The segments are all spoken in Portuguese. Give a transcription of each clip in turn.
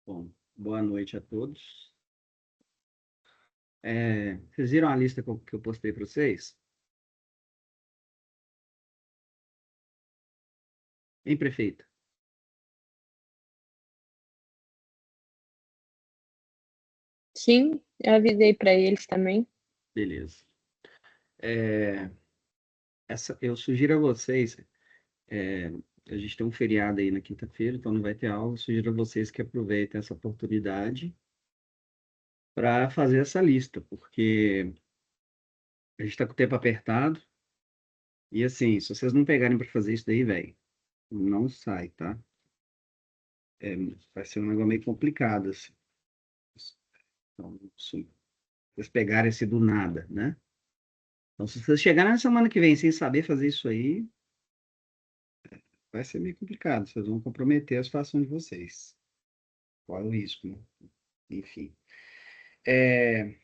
Bom, boa noite a todos. Vocês viram a lista que eu postei para vocês? Em prefeito. Sim, eu avisei para eles também. Beleza. É, eu sugiro a vocês, é, a gente tem um feriado aí na quinta-feira, então não vai ter aula. Eu sugiro a vocês que aproveitem essa oportunidade para fazer essa lista, porque a gente está com o tempo apertado. E assim, se vocês não pegarem para fazer isso daí, velho, não sai, tá? É, vai ser um negócio meio complicado, assim. Então, se vocês pegarem esse do nada, né? Então, se vocês chegarem na semana que vem sem saber fazer isso aí, vai ser meio complicado. Vocês vão comprometer a situação de vocês. Qual é o risco, né? Enfim. É,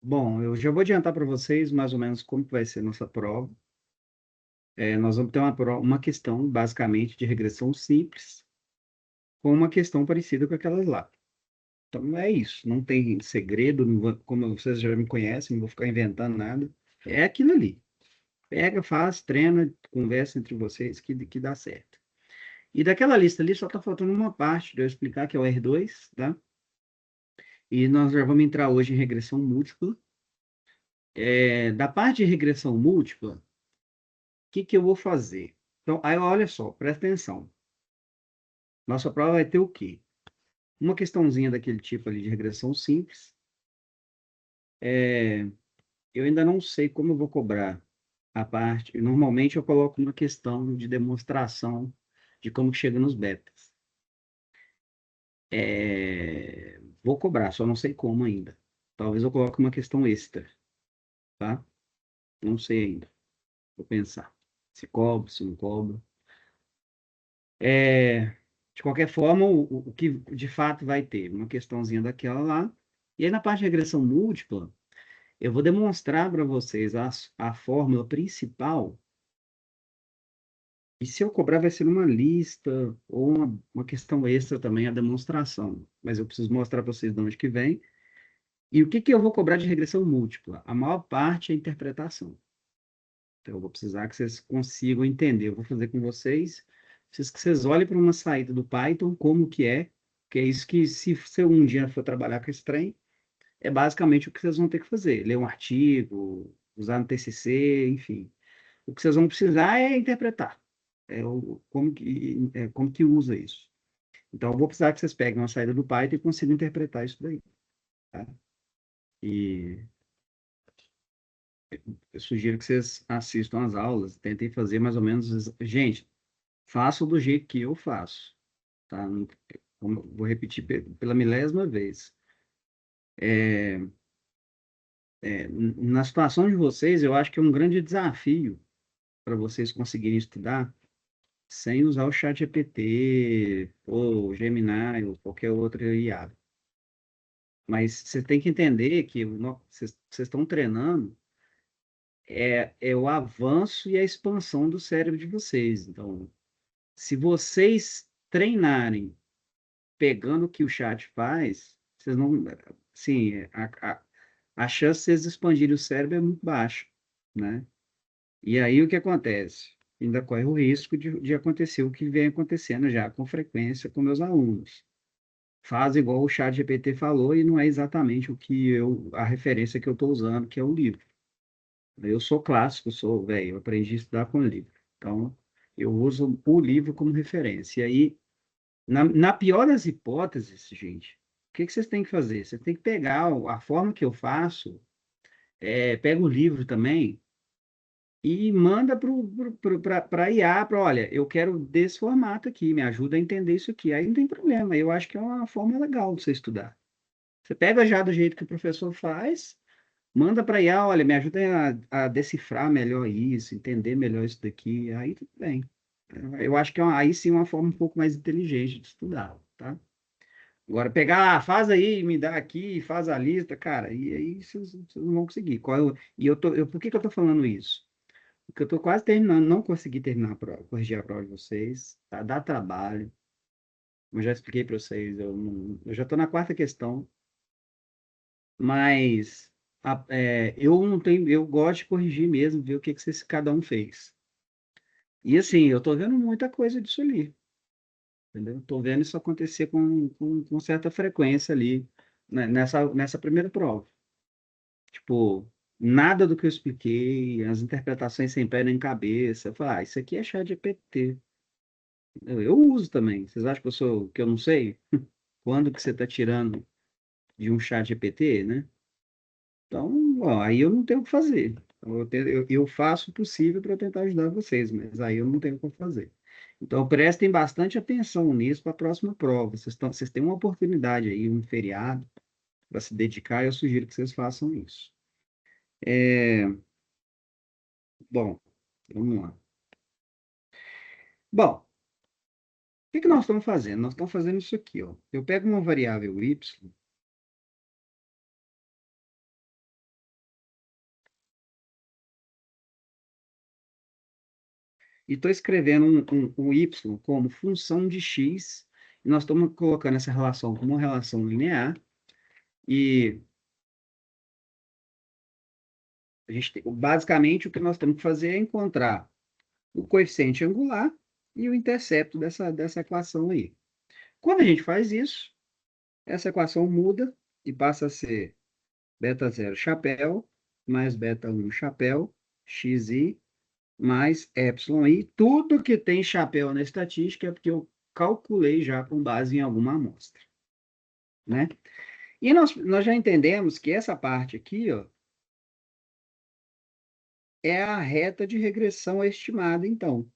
bom, eu já vou adiantar para vocês mais ou menos como que vai ser nossa prova. Nós vamos ter uma questão, basicamente, de regressão simples, com uma questão parecida com aquelas lá. Então, é isso. Não tem segredo, como vocês já me conhecem, não vou ficar inventando nada. É aquilo ali. Pega, faz, treina, conversa entre vocês que dá certo. E daquela lista ali só está faltando uma parte de eu explicar, que é o R2, tá? E nós já vamos entrar hoje em regressão múltipla. Da parte de regressão múltipla, o que eu vou fazer? Então, aí olha só, presta atenção. Nossa prova vai ter o quê? Uma questãozinha daquele tipo ali de regressão simples. É, eu ainda não sei como eu vou cobrar a parte. Normalmente eu coloco uma questão de demonstração de como que chega nos betas. Vou cobrar, só não sei como ainda. Talvez eu coloque uma questão extra, tá? Não sei ainda. Vou pensar. Se cobro, se não cobro. É, de qualquer forma, o que de fato vai ter? Uma questãozinha daquela lá. E aí, na parte de regressão múltipla, eu vou demonstrar para vocês a fórmula principal. E se eu cobrar, vai ser uma lista ou uma questão extra também, a demonstração. Mas eu preciso mostrar para vocês de onde que vem. E o que que eu vou cobrar de regressão múltipla? A maior parte é interpretação. Então, eu vou precisar que vocês consigam entender. Eu vou fazer com vocês, que vocês olhem para uma saída do Python, como que é isso que, se você um dia for trabalhar com esse trem, é basicamente o que vocês vão ter que fazer. Ler um artigo, usar no TCC, enfim. O que vocês vão precisar é interpretar. Como que usa isso. Então, eu vou precisar que vocês peguem uma saída do Python e consigam interpretar isso daí, tá? E eu sugiro que vocês assistam às aulas, tentem fazer mais ou menos. Gente, façam do jeito que eu faço, tá? Vou repetir pela milésima vez. Na situação de vocês, eu acho que é um grande desafio para vocês conseguirem estudar sem usar o chat GPT, ou Gemini, ou qualquer outro IA. Mas você tem que entender que vocês estão treinando é o avanço e a expansão do cérebro de vocês. Então, se vocês treinarem pegando o que o chat faz, vocês não. Sim, a chance de vocês expandirem o cérebro é muito baixa, né? E aí o que acontece? Ainda corre o risco de acontecer o que vem acontecendo já com frequência com meus alunos. Faz igual o chat GPT falou e não é exatamente a referência que eu estou usando, que é o livro. Eu sou clássico, sou velho, eu aprendi a estudar com livro. Então, eu uso o livro como referência. E aí, na pior das hipóteses, gente, o que que vocês têm que fazer? Você tem que pegar a forma que eu faço, pega o livro também e manda para IA, olha, eu quero desse formato aqui, me ajuda a entender isso aqui. Aí não tem problema, eu acho que é uma forma legal de você estudar. Você pega já do jeito que o professor faz, manda para IA, olha, me ajuda a decifrar melhor isso, entender melhor isso daqui, aí tudo bem. Eu acho que aí sim é uma forma um pouco mais inteligente de estudar, tá? Agora, pegar, faz aí, me dá aqui, faz a lista, cara, e aí vocês não vão conseguir. Por que que eu tô falando isso? Porque eu tô quase terminando, não consegui terminar a prova, corrigir a prova de vocês, tá? Dá trabalho. Eu já expliquei para vocês, eu já estou na quarta questão, mas eu não tenho, eu gosto de corrigir mesmo, ver o que cada um fez. E assim, eu estou vendo muita coisa disso ali, entendeu? Estou vendo isso acontecer com certa frequência ali, né, nessa primeira prova. Tipo, nada do que eu expliquei, as interpretações sem pé nem cabeça. Eu falo, isso aqui é chat GPT. Eu uso também. Vocês acham que eu não sei? Quando que você está tirando de um chat GPT, né? Então, ó, aí eu não tenho o que fazer. Eu faço o possível para tentar ajudar vocês, mas aí eu não tenho o que fazer. Então, prestem bastante atenção nisso para a próxima prova. Vocês têm uma oportunidade aí, um feriado, para se dedicar, e eu sugiro que vocês façam isso. Bom, vamos lá. Bom, o que nós estamos fazendo? Nós estamos fazendo isso aqui, ó. Eu pego uma variável y e estou escrevendo um y como função de x, e nós estamos colocando essa relação como uma relação linear, e basicamente o que nós temos que fazer é encontrar o coeficiente angular e o intercepto dessa equação aí. Quando a gente faz isso, essa equação muda e passa a ser beta zero chapéu mais beta 1 chapéu, xi mais εi. Tudo que tem chapéu na estatística é porque eu calculei já com base em alguma amostra, né? E nós já entendemos que essa parte aqui, ó, é a reta de regressão estimada, então.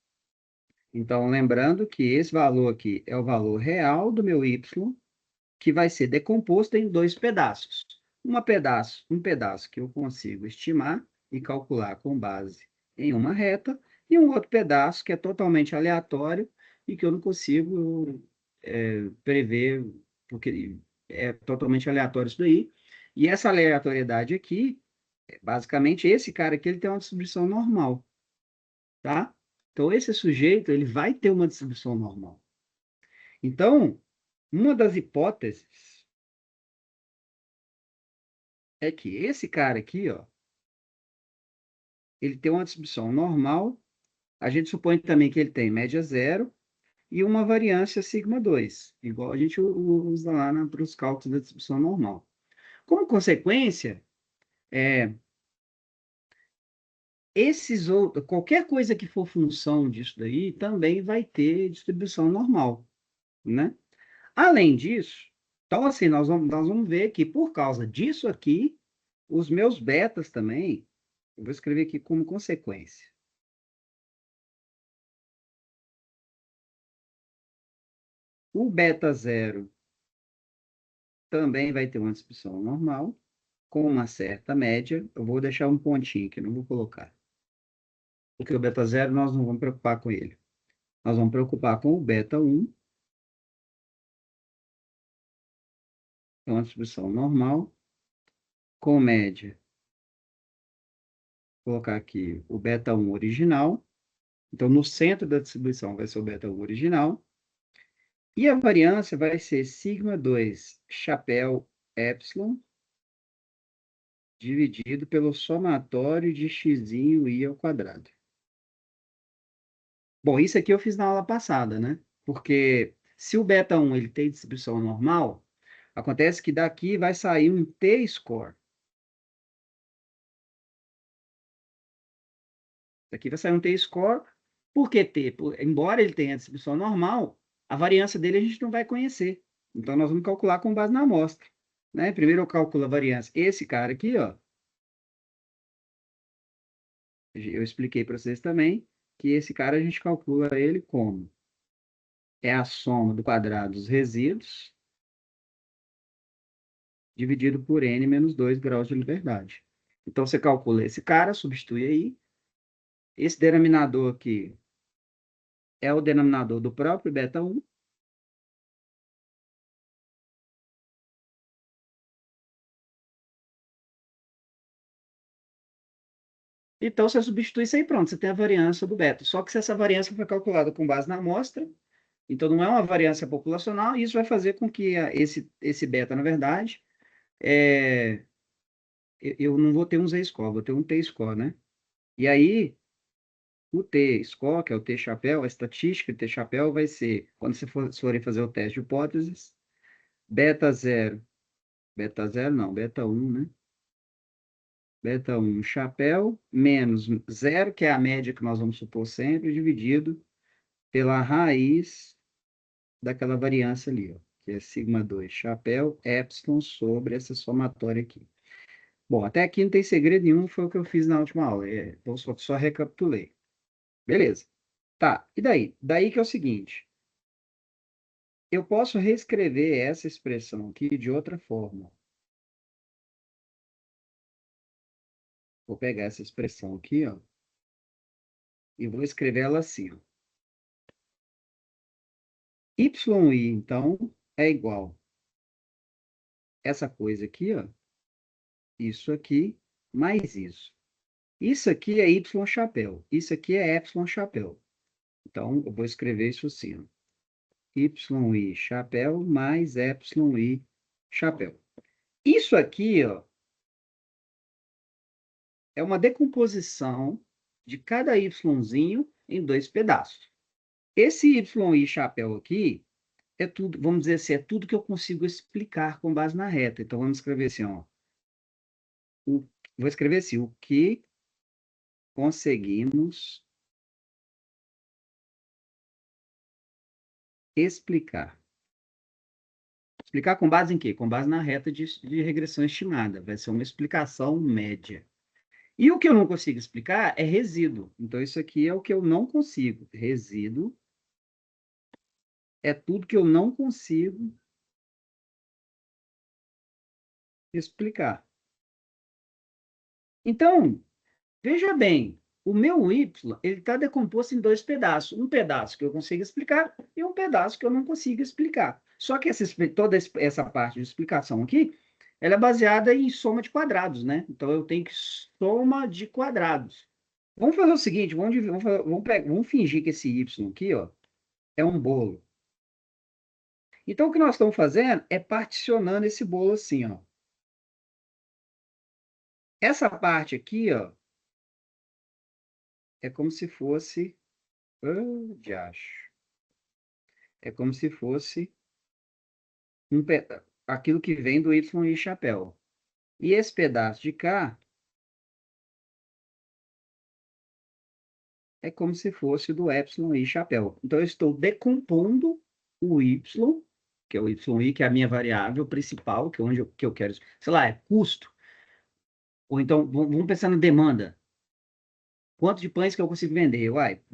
Então, lembrando que esse valor aqui é o valor real do meu y, que vai ser decomposto em dois pedaços. Um pedaço que eu consigo estimar e calcular com base em uma reta, e um outro pedaço que é totalmente aleatório e que eu não consigo prever, porque é totalmente aleatório isso daí. E essa aleatoriedade aqui, basicamente, esse cara aqui, ele tem uma distribuição normal, tá? Então, esse sujeito, ele vai ter uma distribuição normal. Então, uma das hipóteses é que esse cara aqui, ó, ele tem uma distribuição normal. A gente supõe também que ele tem média zero e uma variância sigma 2, igual a gente usa lá para os cálculos da distribuição normal. Como consequência, qualquer coisa que for função disso daí também vai ter distribuição normal, né? Além disso, então assim, nós vamos ver que por causa disso aqui, os meus betas também, eu vou escrever aqui como consequência. O beta zero também vai ter uma distribuição normal, com uma certa média. Eu vou deixar um pontinho aqui, não vou colocar. Porque o beta zero nós não vamos preocupar com ele. Nós vamos preocupar com o beta 1, que é uma distribuição normal, com média. Vou colocar aqui o beta 1 original. Então, no centro da distribuição vai ser o beta 1 original. E a variância vai ser sigma 2 chapéu epsilon dividido pelo somatório de x i ao quadrado. Bom, isso aqui eu fiz na aula passada, né? Porque se o beta 1 ele tem distribuição normal, acontece que daqui vai sair um t-score. Daqui vai sair um t-score. Por que t? Embora ele tenha distribuição normal, a variância dele a gente não vai conhecer. Então, nós vamos calcular com base na amostra, né? Primeiro eu calculo a variância. Esse cara aqui, ó, eu expliquei para vocês também que esse cara a gente calcula ele como? É a soma do quadrado dos resíduos dividido por n menos 2 graus de liberdade. Então, você calcula esse cara, substitui aí. Esse denominador aqui é o denominador do próprio beta 1. Então, você substitui isso aí, pronto, você tem a variância do beta. Só que se essa variância foi calculada com base na amostra, Então, não é uma variância populacional, e isso vai fazer com que esse beta, na verdade, eu não vou ter um z-score, vou ter um t-score, né? E aí, o t-score, que é o t-chapéu, a estatística de t-chapéu vai ser, quando você forem fazer o teste de hipóteses, beta zero não, beta um, né? Beta um chapéu, menos zero, que é a média que nós vamos supor sempre, dividido pela raiz daquela variância ali, ó, que é sigma 2 chapéu, epsilon sobre essa somatória aqui. Bom, até aqui não tem segredo nenhum, foi o que eu fiz na última aula. Eu só recapitulei. Beleza. Tá, e daí? Daí que é o seguinte, eu posso reescrever essa expressão aqui de outra forma. Vou pegar essa expressão aqui, ó, e vou escrever ela assim, ó. YI, então, é igual essa coisa aqui, ó, isso aqui, mais isso. Isso aqui é Y chapéu, isso aqui é Epsilon chapéu. Então, eu vou escrever isso assim, ó. YI chapéu mais Epsilon I chapéu. Isso aqui, ó, é uma decomposição de cada Yzinho em dois pedaços. Esse YI chapéu aqui é tudo, vamos dizer assim, é tudo que eu consigo explicar com base na reta. Então, vamos escrever assim, ó. Vou escrever assim, o que conseguimos explicar. Explicar com base em quê? Com base na reta de regressão estimada. Vai ser uma explicação média. E o que eu não consigo explicar é resíduo. Então, isso aqui é o que eu não consigo. Resíduo é tudo que eu não consigo explicar. Então, veja bem, o meu y ele está decomposto em dois pedaços. Um pedaço que eu consigo explicar e um pedaço que eu não consigo explicar. Só que toda essa parte de explicação aqui, ela é baseada em soma de quadrados, né? Então, eu tenho que soma de quadrados. Vamos fazer o seguinte, vamos fingir que esse y aqui, ó, é um bolo. Então, o que nós estamos fazendo é particionando esse bolo assim, ó. Essa parte aqui, ó, é como se fosse... diacho. É como se fosse aquilo que vem do y chapéu. E esse pedaço de cá é como se fosse do epsilon i chapéu. Então, eu estou decompondo o y, que é o yi, que é a minha variável principal, que é onde que eu quero... Sei lá, é custo. Ou então, vamos pensar na demanda. Quanto de pães que eu consigo vender? Uai,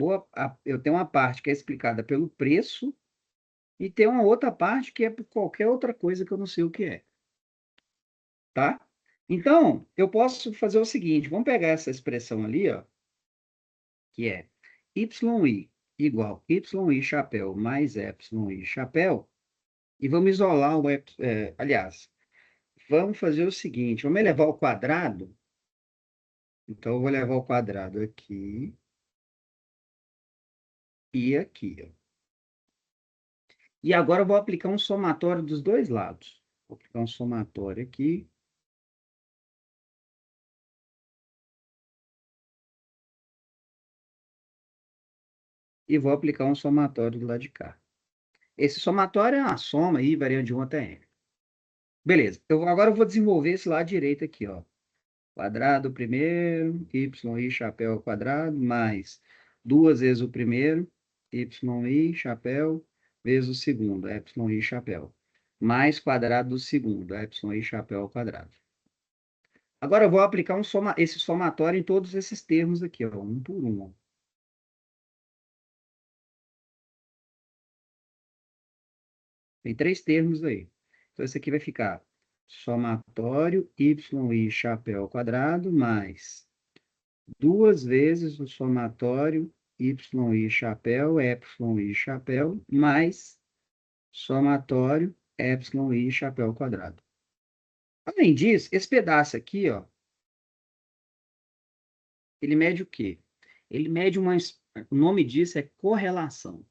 eu tenho uma parte que é explicada pelo preço e tem uma outra parte que é por qualquer outra coisa que eu não sei o que é. Tá? Então, eu posso fazer o seguinte, vamos pegar essa expressão ali, ó, que é YI igual YI chapéu mais Epsilon chapéu, e vamos isolar aliás, vamos fazer o seguinte, vamos elevar ao quadrado, então eu vou levar ao quadrado aqui e aqui, ó. E agora eu vou aplicar um somatório dos dois lados. Vou aplicar um somatório aqui. E vou aplicar um somatório do lado de cá. Esse somatório é uma soma aí, variando de 1 até n. Beleza. Agora eu vou desenvolver esse lado direito aqui, ó. Quadrado primeiro, yi chapéu ao quadrado, mais duas vezes o primeiro, yi chapéu, vezes o segundo, yi chapéu. Mais quadrado do segundo, yi chapéu ao quadrado. Agora eu vou aplicar esse somatório em todos esses termos aqui, ó, um por um. Ó. Tem três termos aí. Então, esse aqui vai ficar somatório yi chapéu ao quadrado mais duas vezes o somatório yi chapéu, epsilon i chapéu, mais somatório epsilon i chapéu ao quadrado. Além disso, esse pedaço aqui, ó, ele mede o quê? Ele mede o nome disso é correlação.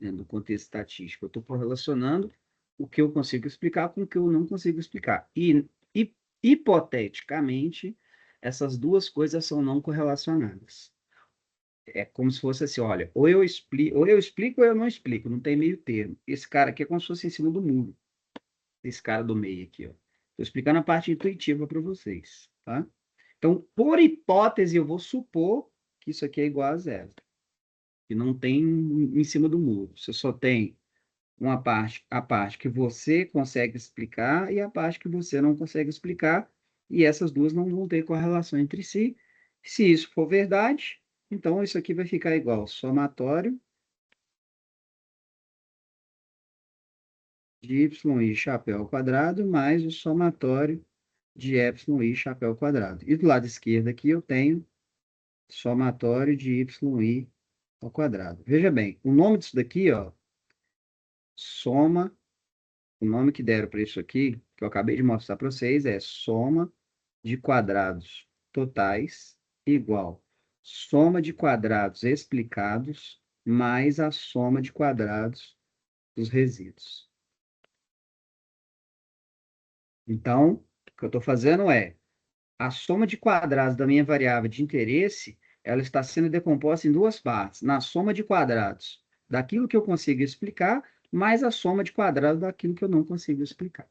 né, do contexto estatístico. Eu estou correlacionando o que eu consigo explicar com o que eu não consigo explicar. E hipoteticamente, essas duas coisas são não correlacionadas. É como se fosse assim, olha, ou eu explico ou eu não explico, não tem meio termo. Esse cara aqui é como se fosse em cima do muro, esse cara do meio aqui, ó. Estou explicando a parte intuitiva para vocês, tá? Então, por hipótese, eu vou supor que isso aqui é igual a zero, que não tem em cima do muro. Você só tem uma parte, a parte que você consegue explicar e a parte que você não consegue explicar, e essas duas não vão ter correlação entre si. Se isso for verdade, então isso aqui vai ficar igual somatório de y chapéu ao quadrado mais o somatório de y chapéu ao quadrado. E do lado esquerdo aqui eu tenho somatório de y ao quadrado. Veja bem, o nome disso daqui, ó, soma, o nome que deram para isso aqui, que eu acabei de mostrar para vocês, é soma de quadrados totais igual soma de quadrados explicados mais a soma de quadrados dos resíduos. Então, o que eu estou fazendo é a soma de quadrados da minha variável de interesse, ela está sendo decomposta em duas partes. Na soma de quadrados daquilo que eu consigo explicar, mais a soma de quadrados daquilo que eu não consigo explicar.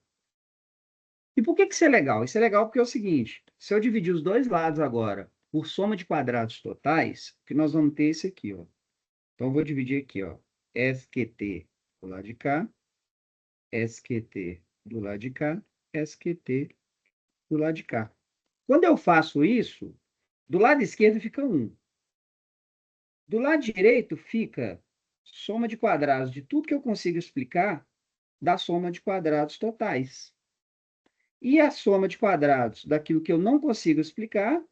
E por que que isso é legal? Isso é legal porque é o seguinte, se eu dividir os dois lados agora por soma de quadrados totais, que nós vamos ter esse aqui, ó. Então, eu vou dividir aqui, ó, SQT do lado de cá, SQT do lado de cá, SQT do lado de cá. Quando eu faço isso, do lado esquerdo fica 1. Do lado direito fica soma de quadrados de tudo que eu consigo explicar da soma de quadrados totais. E a soma de quadrados daquilo que eu não consigo explicar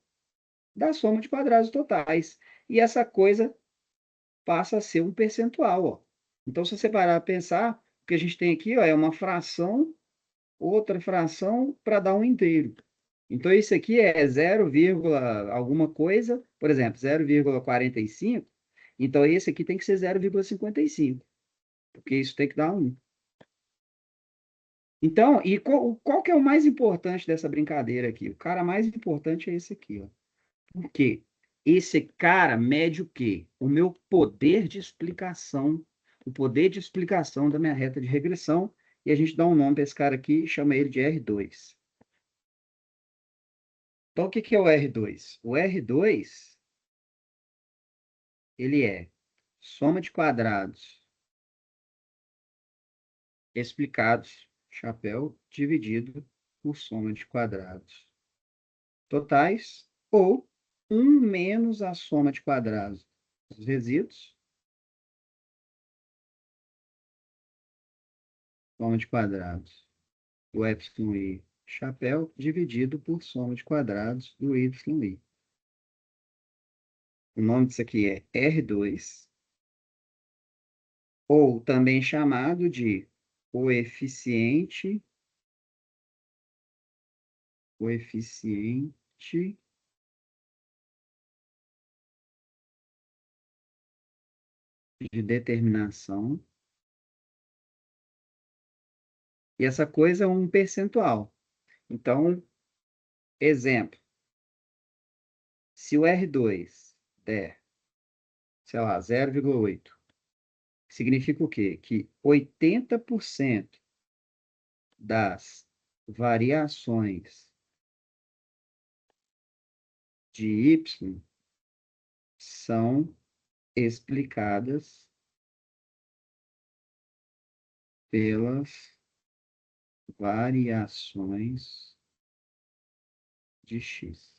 da soma de quadrados totais. E essa coisa passa a ser um percentual, ó. Então, se você parar a pensar, o que a gente tem aqui, ó, é uma fração, outra fração para dar um inteiro. Então, isso aqui é 0, alguma coisa, por exemplo, 0,45. Então, esse aqui tem que ser 0,55, porque isso tem que dar 1. Então, e qual que é o mais importante dessa brincadeira aqui? O cara mais importante é esse aqui, ó. Por quê? Esse cara mede o quê? O meu poder de explicação, o poder de explicação da minha reta de regressão, e a gente dá um nome para esse cara aqui e chama ele de R2. Então, o que que é o R2? O R2, ele é soma de quadrados explicados, chapéu, dividido por soma de quadrados totais, ou 1 menos a soma de quadrados dos resíduos, soma de quadrados do εi chapéu, dividido por soma de quadrados do yi. O nome disso aqui é R2, ou também chamado de coeficiente, coeficiente de determinação. E essa coisa é um percentual. Então, exemplo, se o R2 der, sei lá, 0,8, significa o quê? Que 80% das variações de y são explicadas pelas variações de x.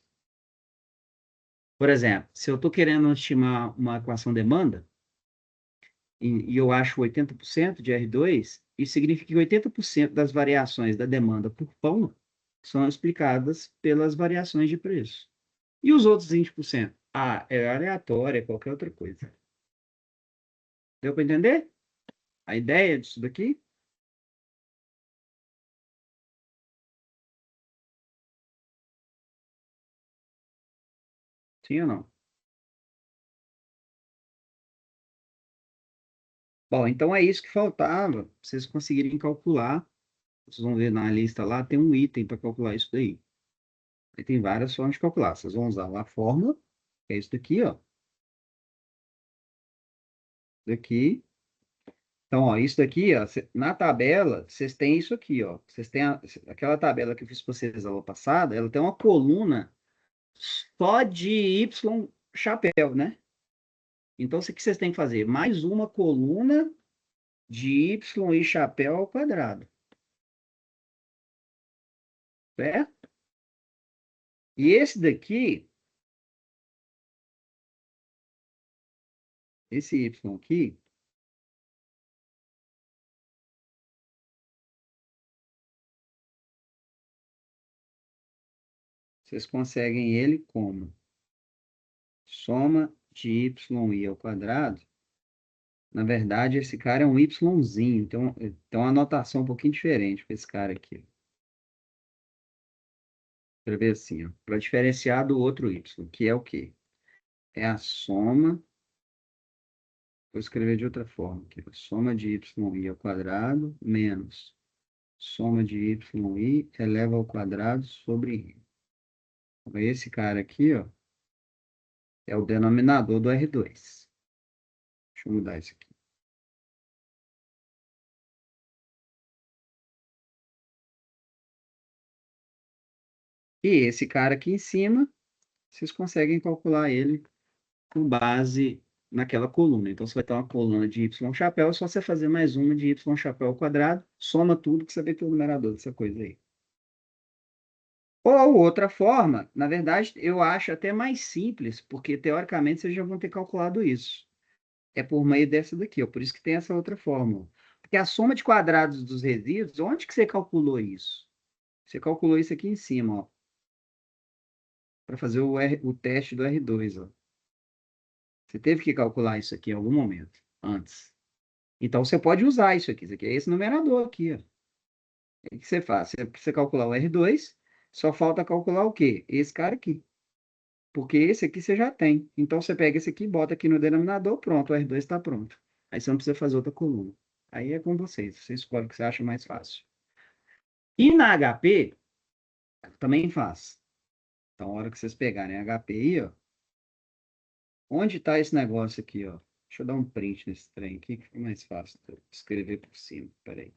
Por exemplo, se eu estou querendo estimar uma equação demanda, e eu acho 80% de R2, isso significa que 80% das variações da demanda por pão são explicadas pelas variações de preço. E os outros 20%? Ah, é aleatório, é qualquer outra coisa. Deu para entender a ideia disso daqui? Sim ou não? Bom, então é isso que faltava, pra vocês conseguirem calcular. Vocês vão ver na lista lá, tem um item para calcular isso daí. Aí tem várias formas de calcular. Vocês vão usar lá a fórmula, que é isso daqui, ó. Daqui. Então, ó, isso daqui, ó, na tabela, vocês têm isso aqui, ó. Vocês têm aquela tabela que eu fiz para vocês aula passada, ela tem uma coluna só de Y chapéu, né? Então, o que vocês têm que fazer? Mais uma coluna de Y e chapéu ao quadrado, certo? E esse Y aqui, vocês conseguem ele como soma de y ao quadrado. Na verdade, esse cara é um yzinho, então tem uma anotação um pouquinho diferente para esse cara aqui. Escrever assim, para diferenciar do outro y, que é o quê? É a soma, vou escrever de outra forma aqui, soma de y ao quadrado menos soma de y eleva ao quadrado sobre i. Então, esse cara aqui, ó, é o denominador do R2. Deixa eu mudar isso aqui. E esse cara aqui em cima, vocês conseguem calcular ele com base naquela coluna. Então, você vai ter uma coluna de y chapéu, é só você fazer mais uma de y chapéu ao quadrado, soma tudo que você vai ter o numerador dessa coisa aí. Ou outra forma, na verdade, eu acho até mais simples, porque teoricamente vocês já vão ter calculado isso. É por meio dessa daqui, ó, por isso que tem essa outra fórmula. Porque a soma de quadrados dos resíduos, onde que você calculou isso? Você calculou isso aqui em cima, ó, para fazer o teste do R2, ó. Você teve que calcular isso aqui em algum momento, antes. Então, você pode usar isso aqui. Isso aqui é esse numerador aqui, ó. O que você faz? Você calcular o R2, só falta calcular o quê? Esse cara aqui. Porque esse aqui você já tem. Então, você pega esse aqui, bota aqui no denominador, pronto, o R2 está pronto. Aí você não precisa fazer outra coluna. Aí é com vocês. Você escolhe o que você acha mais fácil. E na HP, também faz. Então, a hora que vocês pegarem a HP aí, ó, onde está esse negócio aqui, ó? Deixa eu dar um print nesse trem aqui, que fica mais fácil de eu escrever por cima. Peraí.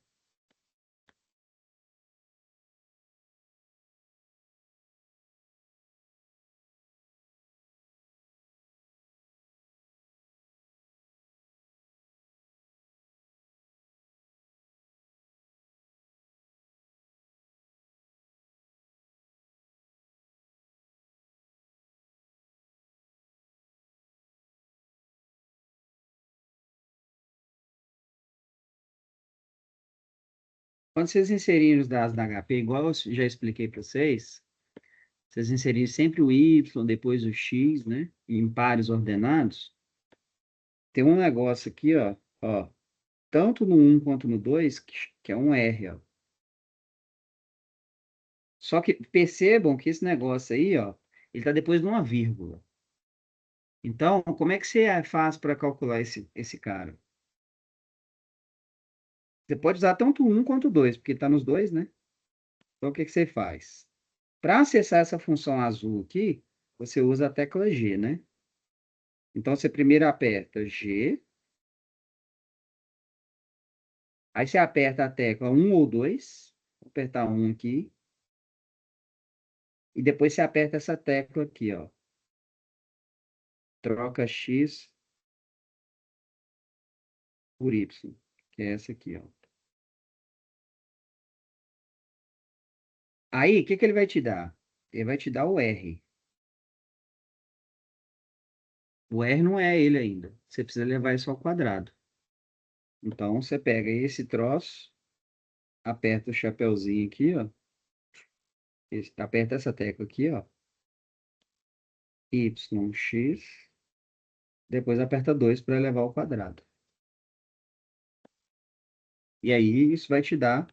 Quando vocês inserirem os dados da HP, igual eu já expliquei para vocês, vocês inserirem sempre o Y, depois o X, né? Em pares ordenados, tem um negócio aqui, ó, tanto no um quanto no 2 que é um R, ó. Só que percebam que esse negócio aí, ó, ele está depois de uma vírgula. Então, como é que você faz para calcular esse cara? Você pode usar tanto um quanto o 2, porque está nos dois, né? Então, o que que você faz? Para acessar essa função azul aqui, você usa a tecla G, né? Então, você primeiro aperta G, aí você aperta a tecla um ou 2, vou apertar um aqui, e depois você aperta essa tecla aqui, ó. Troca X por Y, que é essa aqui, ó. Aí, o que que ele vai te dar? Ele vai te dar o R. O R não é ele ainda. Você precisa levar isso ao quadrado. Então, você pega esse troço, aperta o chapeuzinho aqui, ó. Aperta essa tecla aqui, ó. YX. Depois aperta 2 para levar ao quadrado. E aí, isso vai te dar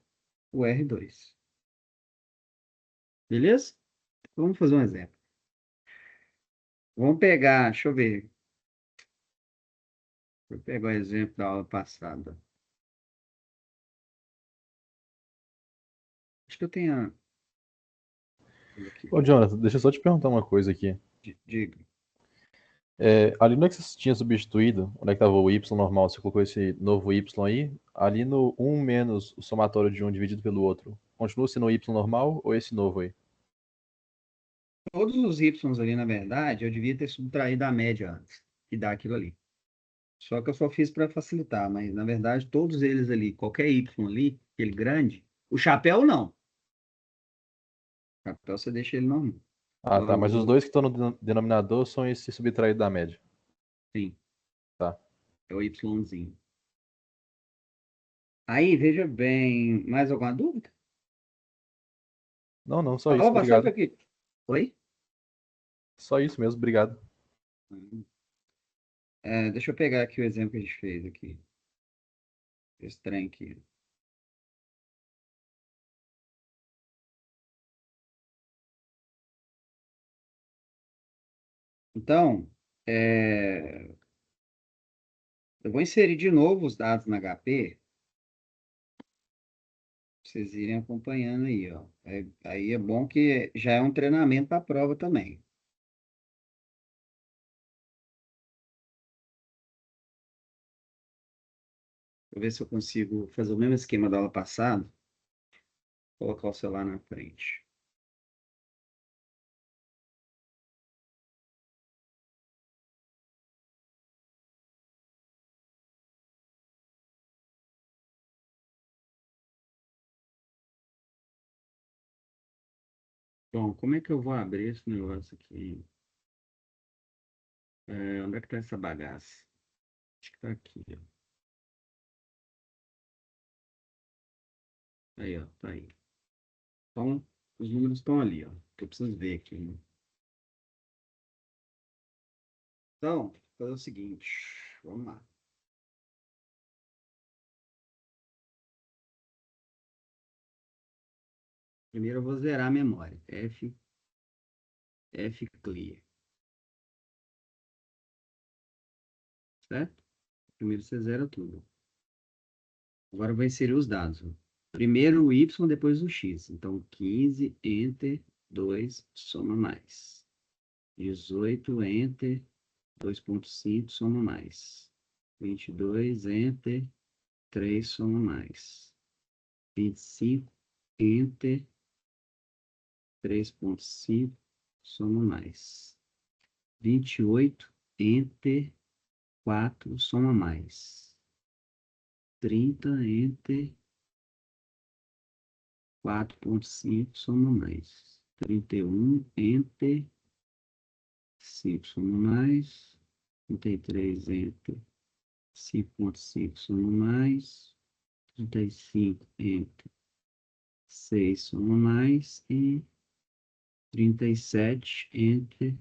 o R2. Beleza? Vamos fazer um exemplo. Vamos pegar, deixa eu ver. Vou pegar o exemplo da aula passada. Acho que eu tenho aqui. Ô, Jonathan, deixa eu só te perguntar uma coisa aqui. Diga. Ali no que você tinha substituído, onde é que estava o y normal, você colocou esse novo y aí, ali no um menos o somatório de um dividido pelo outro, continua sendo o y normal ou esse novo aí? Todos os y ali, na verdade, eu devia ter subtraído a média antes, que dá aquilo ali. Só que eu só fiz para facilitar, mas na verdade todos eles ali, qualquer y ali, aquele grande, o chapéu não. O chapéu você deixa ele normal. Ah, tá, Agora mas os dois que estão no denominador são esse subtraído da média. sim, Tá. é o yzinho. Aí, veja bem, mais alguma dúvida? Não, não, só isso, Opa, só obrigado. aqui. Oi? Só isso mesmo, obrigado. Deixa eu pegar aqui o exemplo que a gente fez aqui. Esse trem aqui. Então, eu vou inserir de novo os dados na HP, pra vocês irem acompanhando aí, ó. Aí é bom que já é um treinamento para a prova também. Vou ver se eu consigo fazer o mesmo esquema da aula passada. Colocar o celular na frente. Bom, como é que eu vou abrir esse negócio aqui? Onde é que tá essa bagaça? Acho que tá aqui, ó. Aí, ó, tá aí. Então, os números estão ali, ó. Que eu preciso ver aqui, né? Então, vou fazer o seguinte. Vamos lá. Primeiro eu vou zerar a memória. F clear. Certo? Primeiro você zera tudo. Agora eu vou inserir os dados, ó. Primeiro o Y, depois o X. Então, 15, Enter, 2, soma mais. 18, Enter, 2,5, soma mais. 22, Enter, 3, soma mais. 25, Enter, 3,5, soma mais. 28, Enter, 4, soma mais. 30, Enter, 4,5, soma mais. 31, Enter, 5, soma mais. 33, Enter, 5,5, soma mais. 35, Enter, 6, soma mais. E 37, Enter,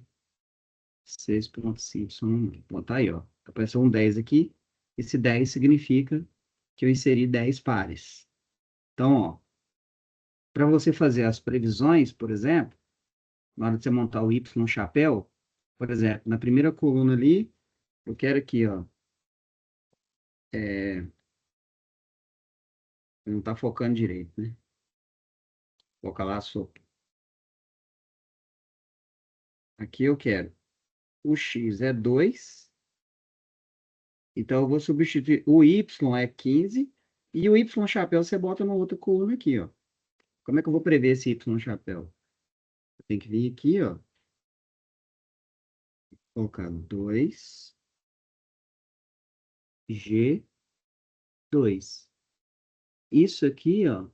6,5, soma mais. Bom, tá aí, ó. Apareceu um 10 aqui. Esse 10 significa que eu inseri 10 pares. Então, ó, para você fazer as previsões, por exemplo, na hora de você montar o Y no chapéu, por exemplo, na primeira coluna ali, eu quero aqui, ó, não está focando direito, né? Foca lá, sopa. Aqui eu quero, o X é 2, então eu vou substituir, o Y é 15, e o Y chapéu você bota na outra coluna aqui, ó. Como é que eu vou prever esse Y chapéu? Eu tenho que vir aqui, ó, colocar 2, G2. Isso aqui, ó,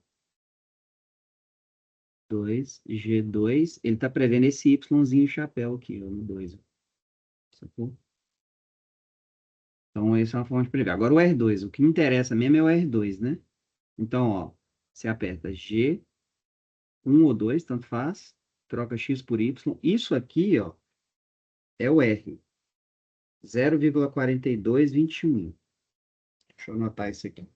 2G2, ele está prevendo esse Yzinho chapéu aqui, ó, no 2. Sacou? Então, essa é uma forma de prever. Agora, o R2, o que me interessa mesmo é o R2, né? Então, ó, você aperta G1 ou 2, tanto faz, troca X por Y. Isso aqui, ó, é o R, 0,4221. Deixa eu anotar isso aqui.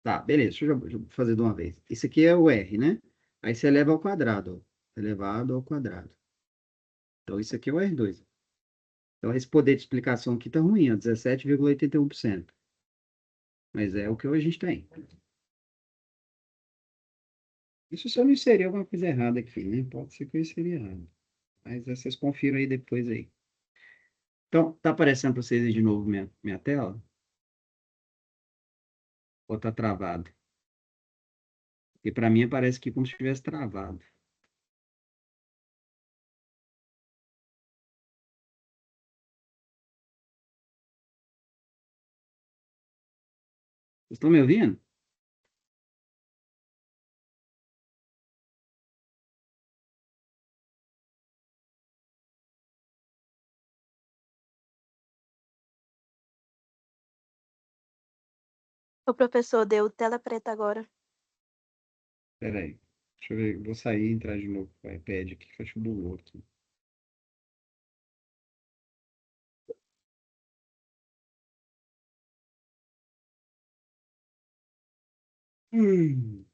Tá, beleza, deixa eu fazer de uma vez. Isso aqui é o R, né? Aí você eleva ao quadrado, ó. Elevado ao quadrado. Então, isso aqui é o R2. Então, esse poder de explicação aqui está ruim, ó, 17,81%. Mas é o que a gente tem. Isso se eu não inserir alguma coisa errada aqui, né? Pode ser que eu inseri errado. Mas vocês confiram aí depois aí. Então, tá aparecendo para vocês aí de novo minha tela? Ou tá travado? Porque para mim parece que como se estivesse travado. Vocês estão me ouvindo? O professor deu tela preta agora. Espera aí. Deixa eu ver. Vou sair e entrar de novo com o iPad aqui, que acho que bugou aqui. Hum.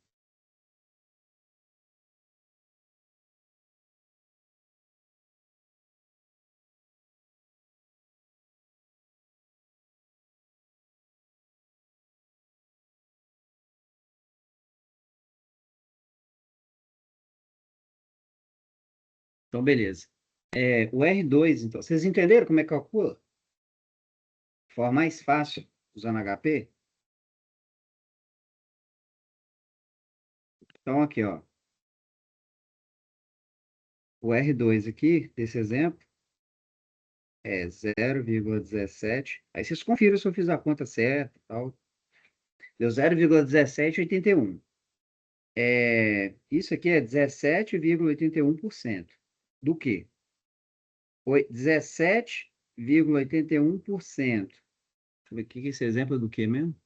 Então, beleza. O R2, então, vocês entenderam como é que calcula? De forma mais fácil, usando HP? Então, aqui, ó. O R2 aqui, desse exemplo, é 0,17. Aí vocês confiram se eu fiz a conta certa e tal. Deu 0,1781. Isso aqui é 17,81%. Do quê? 17,81%. Deixa eu ver o que é esse exemplo é do quê mesmo?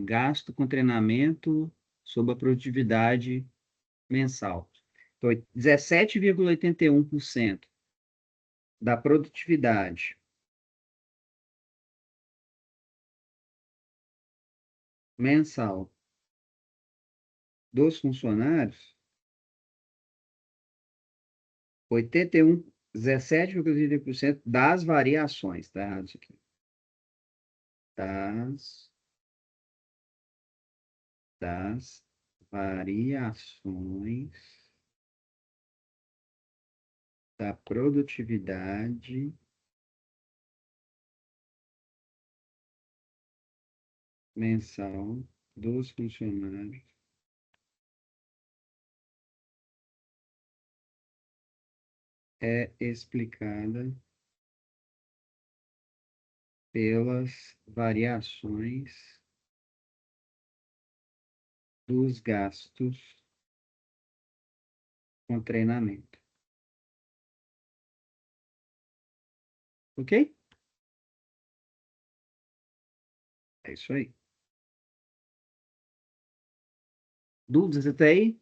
Gasto com treinamento sobre a produtividade mensal. Então, 17,81% da produtividade mensal dos funcionários, 17,81% das variações, tá errado isso aqui. Das variações da produtividade mensal dos funcionários é explicada pelas variações dos gastos com treinamento. Ok? É isso aí. Dúvidas até aí?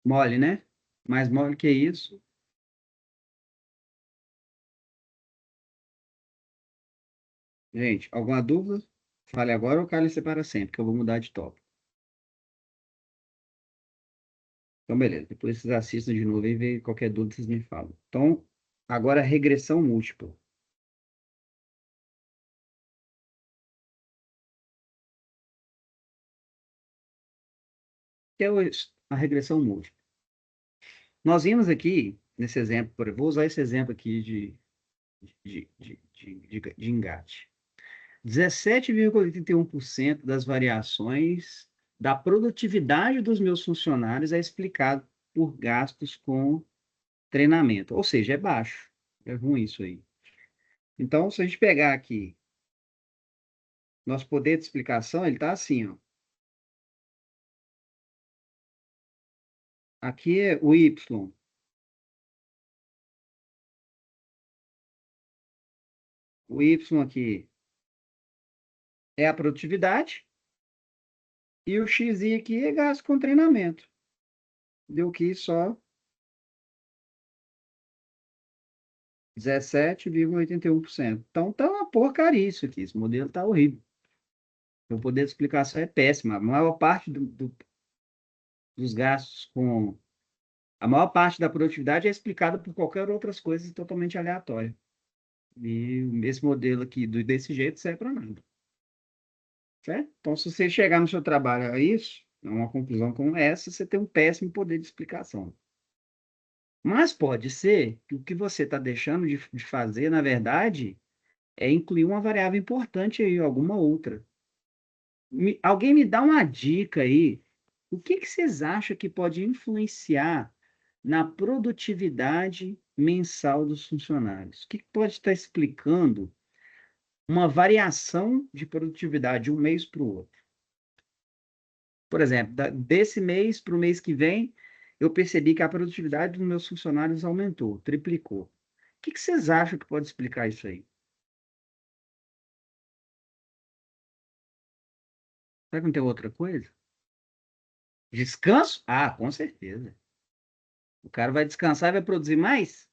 Mole, né? Mais mole que isso. Gente, alguma dúvida? Fale agora ou cale-se para sempre, que eu vou mudar de tópico. Então, beleza. Depois vocês assistam de novo e vê qualquer dúvida vocês me falam. Então, agora regressão múltipla. Que é a regressão múltipla. Nós vimos aqui, nesse exemplo, vou usar esse exemplo aqui de engate. 17,81% das variações da produtividade dos meus funcionários é explicado por gastos com treinamento. Ou seja, é baixo. É ruim isso aí. Então, se a gente pegar aqui, nosso poder de explicação, ele está assim, ó. Aqui é o Y. O Y aqui é a produtividade. E o XI aqui é gasto com treinamento. Deu que só 17,81%. Então tá uma porcaria isso aqui. Esse modelo tá horrível. O poder de explicação é péssimo. A maior parte dos gastos com. A maior parte da produtividade é explicada por qualquer outras coisas totalmente aleatórias. E esse modelo aqui, desse jeito, serve para nada. Certo? Então, se você chegar no seu trabalho a isso, a uma conclusão como essa, você tem um péssimo poder de explicação. Mas pode ser que o que você está deixando de fazer, na verdade, é incluir uma variável importante aí, alguma outra. Alguém me dá uma dica aí. O que vocês acham que pode influenciar na produtividade mensal dos funcionários? O que pode estar explicando uma variação de produtividade de um mês para o outro? Por exemplo, desse mês para o mês que vem, eu percebi que a produtividade dos meus funcionários aumentou, triplicou. O que vocês acham que pode explicar isso aí? Será que não tem outra coisa? Descanso? Ah, com certeza. O cara vai descansar e vai produzir mais?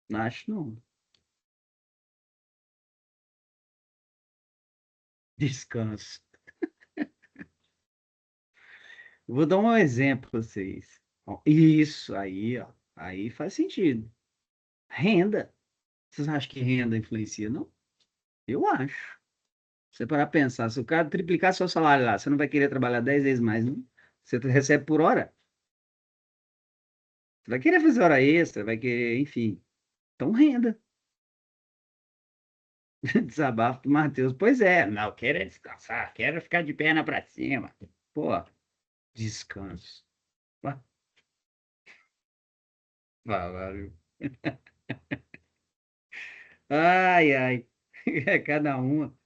Não acho não. Descanso. Eu vou dar um exemplo para vocês. Ó, isso aí, ó. Aí faz sentido. Renda. Vocês acham que renda influencia? Não? Eu acho. Você parar pra pensar, se o cara triplicar seu salário lá, você não vai querer trabalhar 10 vezes mais, não? Você recebe por hora. Você vai querer fazer hora extra, vai querer, enfim. Então, renda. Desabafo do Matheus. Pois é, não, quero é descansar, quero ficar de perna pra cima. Pô, descanso. Vá, valeu. Ai, ai. É cada uma.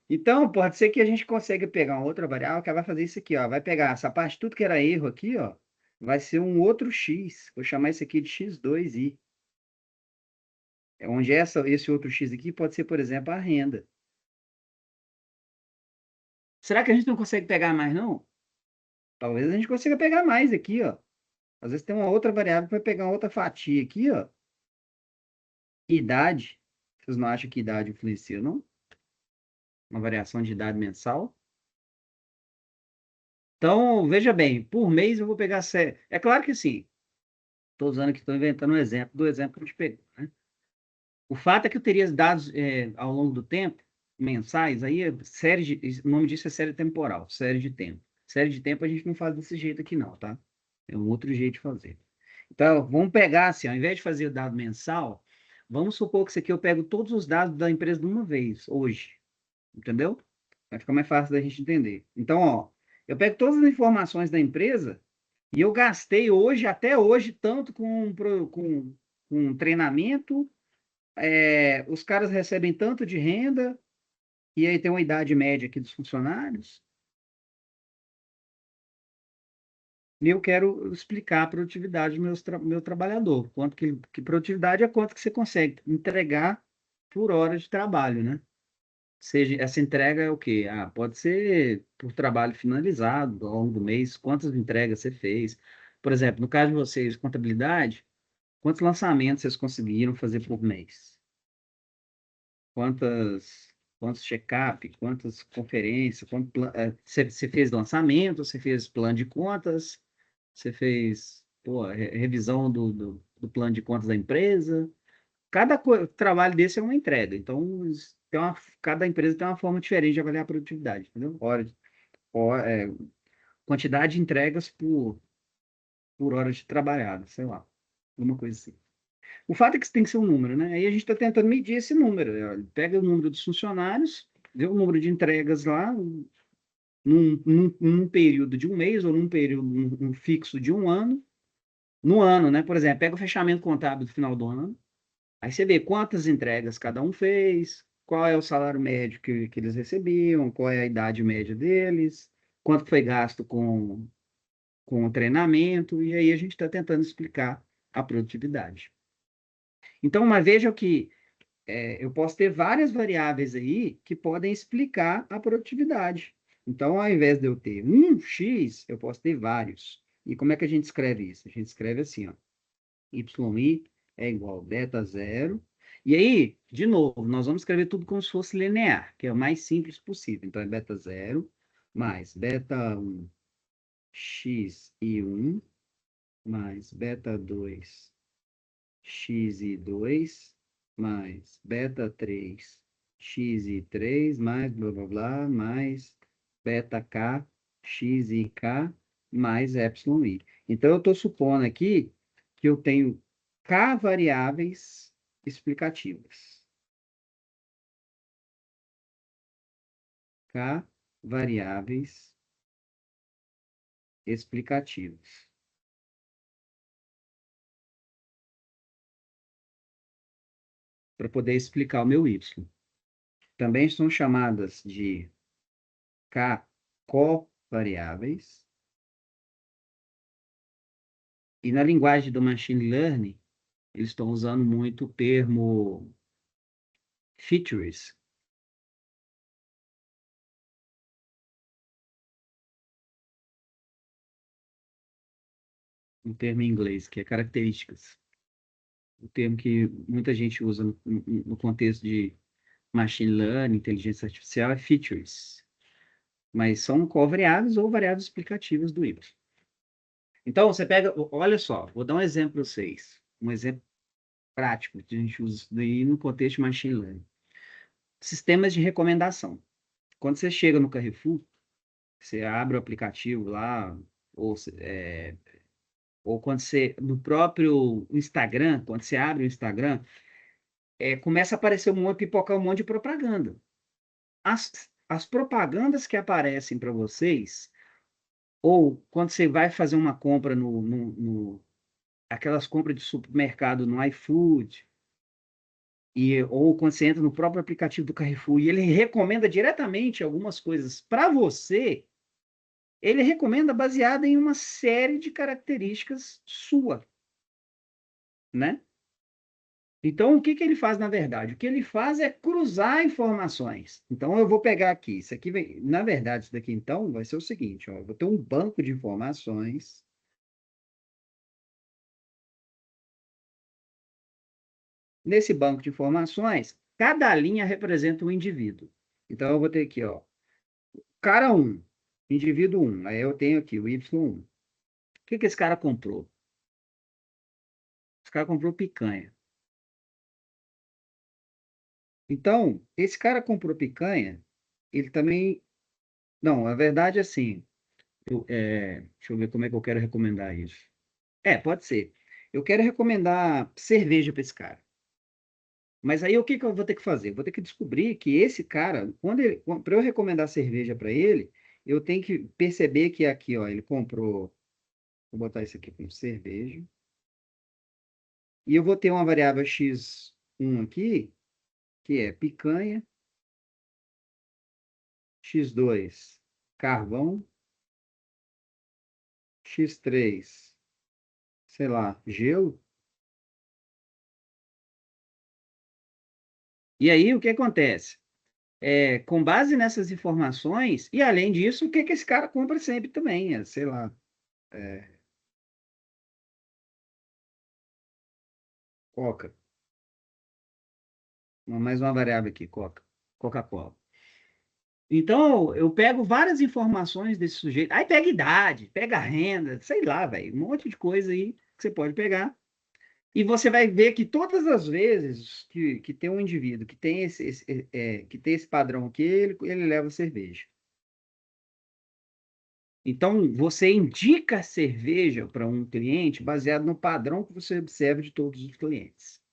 Então, pode ser que a gente consiga pegar uma outra variável que vai fazer isso aqui, ó. Vai pegar essa parte, tudo que era erro aqui, ó. Vai ser um outro x. Vou chamar isso aqui de x2i. Onde esse outro x aqui pode ser, por exemplo, a renda. Será que a gente não consegue pegar mais, não? Talvez a gente consiga pegar mais aqui, ó. Às vezes tem uma outra variável que vai pegar uma outra fatia aqui, ó. Idade. Vocês não acham que idade influencia, não? Uma variação de idade mensal? Então, veja bem, por mês eu vou pegar. É claro que sim. Estou usando aqui, estou inventando um exemplo do exemplo que a gente pegou, né? O fato é que eu teria dados ao longo do tempo, mensais, aí o nome disso é série temporal, série de tempo. Série de tempo a gente não faz desse jeito aqui não, tá? É um outro jeito de fazer. Então, vamos pegar assim, ao invés de fazer o dado mensal, vamos supor que isso aqui eu pego todos os dados da empresa de uma vez, hoje, entendeu? Vai ficar mais fácil da gente entender. Então, ó, eu pego todas as informações da empresa e eu gastei hoje, até hoje, tanto com treinamento, os caras recebem tanto de renda, e aí tem uma idade média aqui dos funcionários, e eu quero explicar a produtividade do meu trabalhador. Quanto que produtividade é quanto que você consegue entregar por hora de trabalho, né? Seja, essa entrega é o quê? Ah, pode ser por trabalho finalizado ao longo do mês, quantas entregas você fez. Por exemplo, no caso de vocês, contabilidade, quantos lançamentos vocês conseguiram fazer por mês? Quantos check-up, quantas conferências, você fez lançamento, você fez plano de contas, você fez pô, revisão do plano de contas da empresa. Cada trabalho desse é uma entrega. Então, cada empresa tem uma forma diferente de avaliar a produtividade, entendeu? Quantidade de entregas por hora de trabalhada, sei lá, alguma coisa assim. O fato é que isso tem que ser um número, né? Aí a gente está tentando medir esse número. Pega o número dos funcionários, vê o número de entregas lá, num período de um mês ou num período um fixo de um ano. No ano, né? Por exemplo, pega o fechamento contábil do final do ano. Aí você vê quantas entregas cada um fez, qual é o salário médio que eles recebiam, qual é a idade média deles, quanto foi gasto com o treinamento, e aí a gente está tentando explicar a produtividade. Então, mas veja que eu posso ter várias variáveis aí que podem explicar a produtividade. Então, ao invés de eu ter um X, eu posso ter vários. E como é que a gente escreve isso? A gente escreve assim, ó, YI é igual a beta zero. E aí, de novo, nós vamos escrever tudo como se fosse linear, que é o mais simples possível. Então, é beta zero mais beta 1 xi1 mais beta 2 xi2 mais beta 3 xi3 mais blá blá blá mais beta k xik mais epsilon i. Então, eu estou supondo aqui que eu tenho k variáveis explicativas. K variáveis explicativas. Para poder explicar o meu y. Também são chamadas de k covariáveis. E na linguagem do machine learning, eles estão usando muito o termo features. Um termo em inglês, que é características. O termo que muita gente usa no contexto de machine learning, inteligência artificial, é features. Mas são covariáveis ou variáveis explicativas do y. Então, você pega, olha só, vou dar um exemplo para vocês. Um exemplo prático que a gente usa isso daí no contexto de machine learning. Sistemas de recomendação. Quando você chega no Carrefour, você abre o aplicativo lá, ou quando você, no próprio Instagram, quando você abre o Instagram, começa a aparecer pipocar um monte de propaganda. As propagandas que aparecem para vocês, ou quando você vai fazer uma compra aquelas compras de supermercado no iFood, ou quando você entra no próprio aplicativo do Carrefour e ele recomenda diretamente algumas coisas para você, ele recomenda baseado em uma série de características sua, né? Então, o que que ele faz na verdade? O que ele faz é cruzar informações. Então, eu vou pegar aqui, isso aqui, na verdade, isso daqui, então, vai ser o seguinte, ó, eu vou ter um banco de informações. Nesse banco de informações, cada linha representa um indivíduo. Então, eu vou ter aqui, ó, cara 1, indivíduo 1. Aí eu tenho aqui o Y1. O que que esse cara comprou? Esse cara comprou picanha. Então, esse cara comprou picanha, ele também... Não, na verdade, assim, deixa eu ver como é que eu quero recomendar isso. Pode ser. Eu quero recomendar cerveja para esse cara. Mas aí o que que eu vou ter que fazer? Eu vou ter que descobrir que esse cara, para eu recomendar cerveja para ele, eu tenho que perceber que aqui, ó, ele comprou, vou botar isso aqui como cerveja, e eu vou ter uma variável x1 aqui, que é picanha, x2, carvão, x3, sei lá, gelo. E aí o que acontece? Com base nessas informações, e além disso, o que que esse cara compra sempre também, sei lá, Coca. Mais uma variável aqui, Coca-Cola. Então, eu pego várias informações desse sujeito, aí pega idade, pega renda, sei lá, velho, um monte de coisa aí que você pode pegar. E você vai ver que todas as vezes que tem um indivíduo que tem que tem esse padrão aqui, ele leva cerveja. Então, você indica a cerveja para um cliente baseado no padrão que você observa de todos os clientes.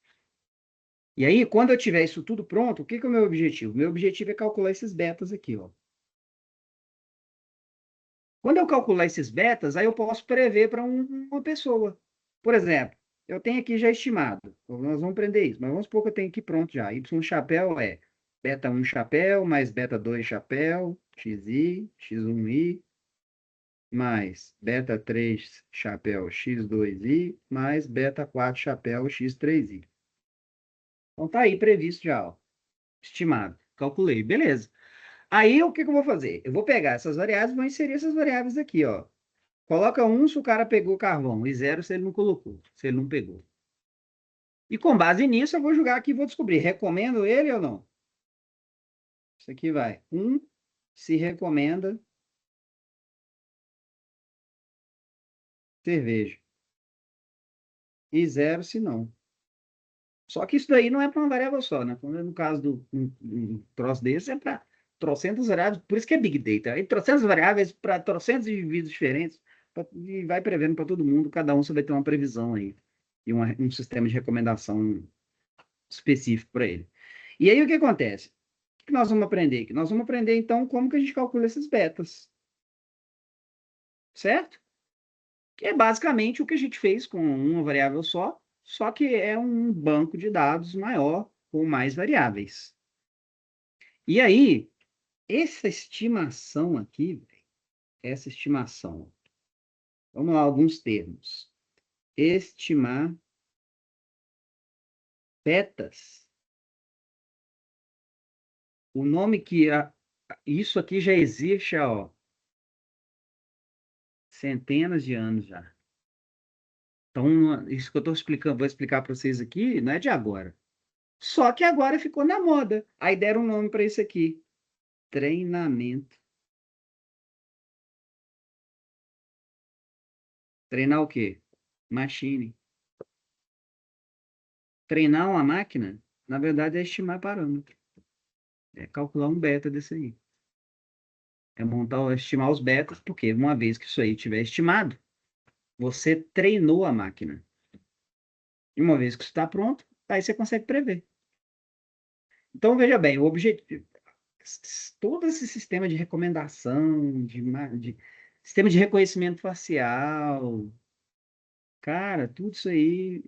E aí, quando eu tiver isso tudo pronto, o que que é o meu objetivo? Meu objetivo é calcular esses betas aqui, ó. Quando eu calcular esses betas, aí eu posso prever para uma pessoa. Por exemplo, eu tenho aqui já estimado. Nós vamos aprender isso, mas vamos supor que eu tenho aqui pronto já. Y chapéu é beta 1 chapéu mais beta 2 chapéu, xi, x1i, mais beta 3 chapéu, x2i, mais beta 4 chapéu, x3i. Então tá aí previsto já, ó. Estimado. Calculei, beleza. Aí o que que eu vou fazer? Eu vou pegar essas variáveis e vou inserir essas variáveis aqui, ó. Coloca 1 se o cara pegou carvão e 0 se ele não colocou, se ele não pegou. E com base nisso, eu vou jogar aqui e vou descobrir. Recomendo ele ou não? Isso aqui vai. 1 se recomenda cerveja. E 0 se não. Só que isso daí não é para uma variável só, né? Quando no caso do um troço desse, é para trocentas variáveis, por isso que é Big Data. Aí trocentas variáveis para trocentos indivíduos diferentes, e vai prevendo para todo mundo, cada um você vai ter uma previsão aí, e um sistema de recomendação específico para ele. E aí o que acontece? O que nós vamos aprender aqui? Nós vamos aprender, então, como que a gente calcula esses betas. Certo? Que é basicamente o que a gente fez com uma variável só que é um banco de dados maior, com mais variáveis. E aí, essa estimação aqui, essa estimação, vamos lá, alguns termos. Estimar betas. O nome que isso aqui já existe há centenas de anos já. Então, isso que eu estou explicando, vou explicar para vocês aqui, não é de agora. Só que agora ficou na moda. Aí deram um nome para isso aqui: treinamento. Treinar o quê? Machine. Treinar uma máquina, na verdade, é estimar parâmetro. É calcular um beta desse aí. É estimar os betas, porque uma vez que isso aí estiver estimado, você treinou a máquina. E uma vez que isso está pronto, aí você consegue prever. Então, veja bem, o objetivo. Todo esse sistema de recomendação, de sistema de reconhecimento facial, cara, tudo isso aí,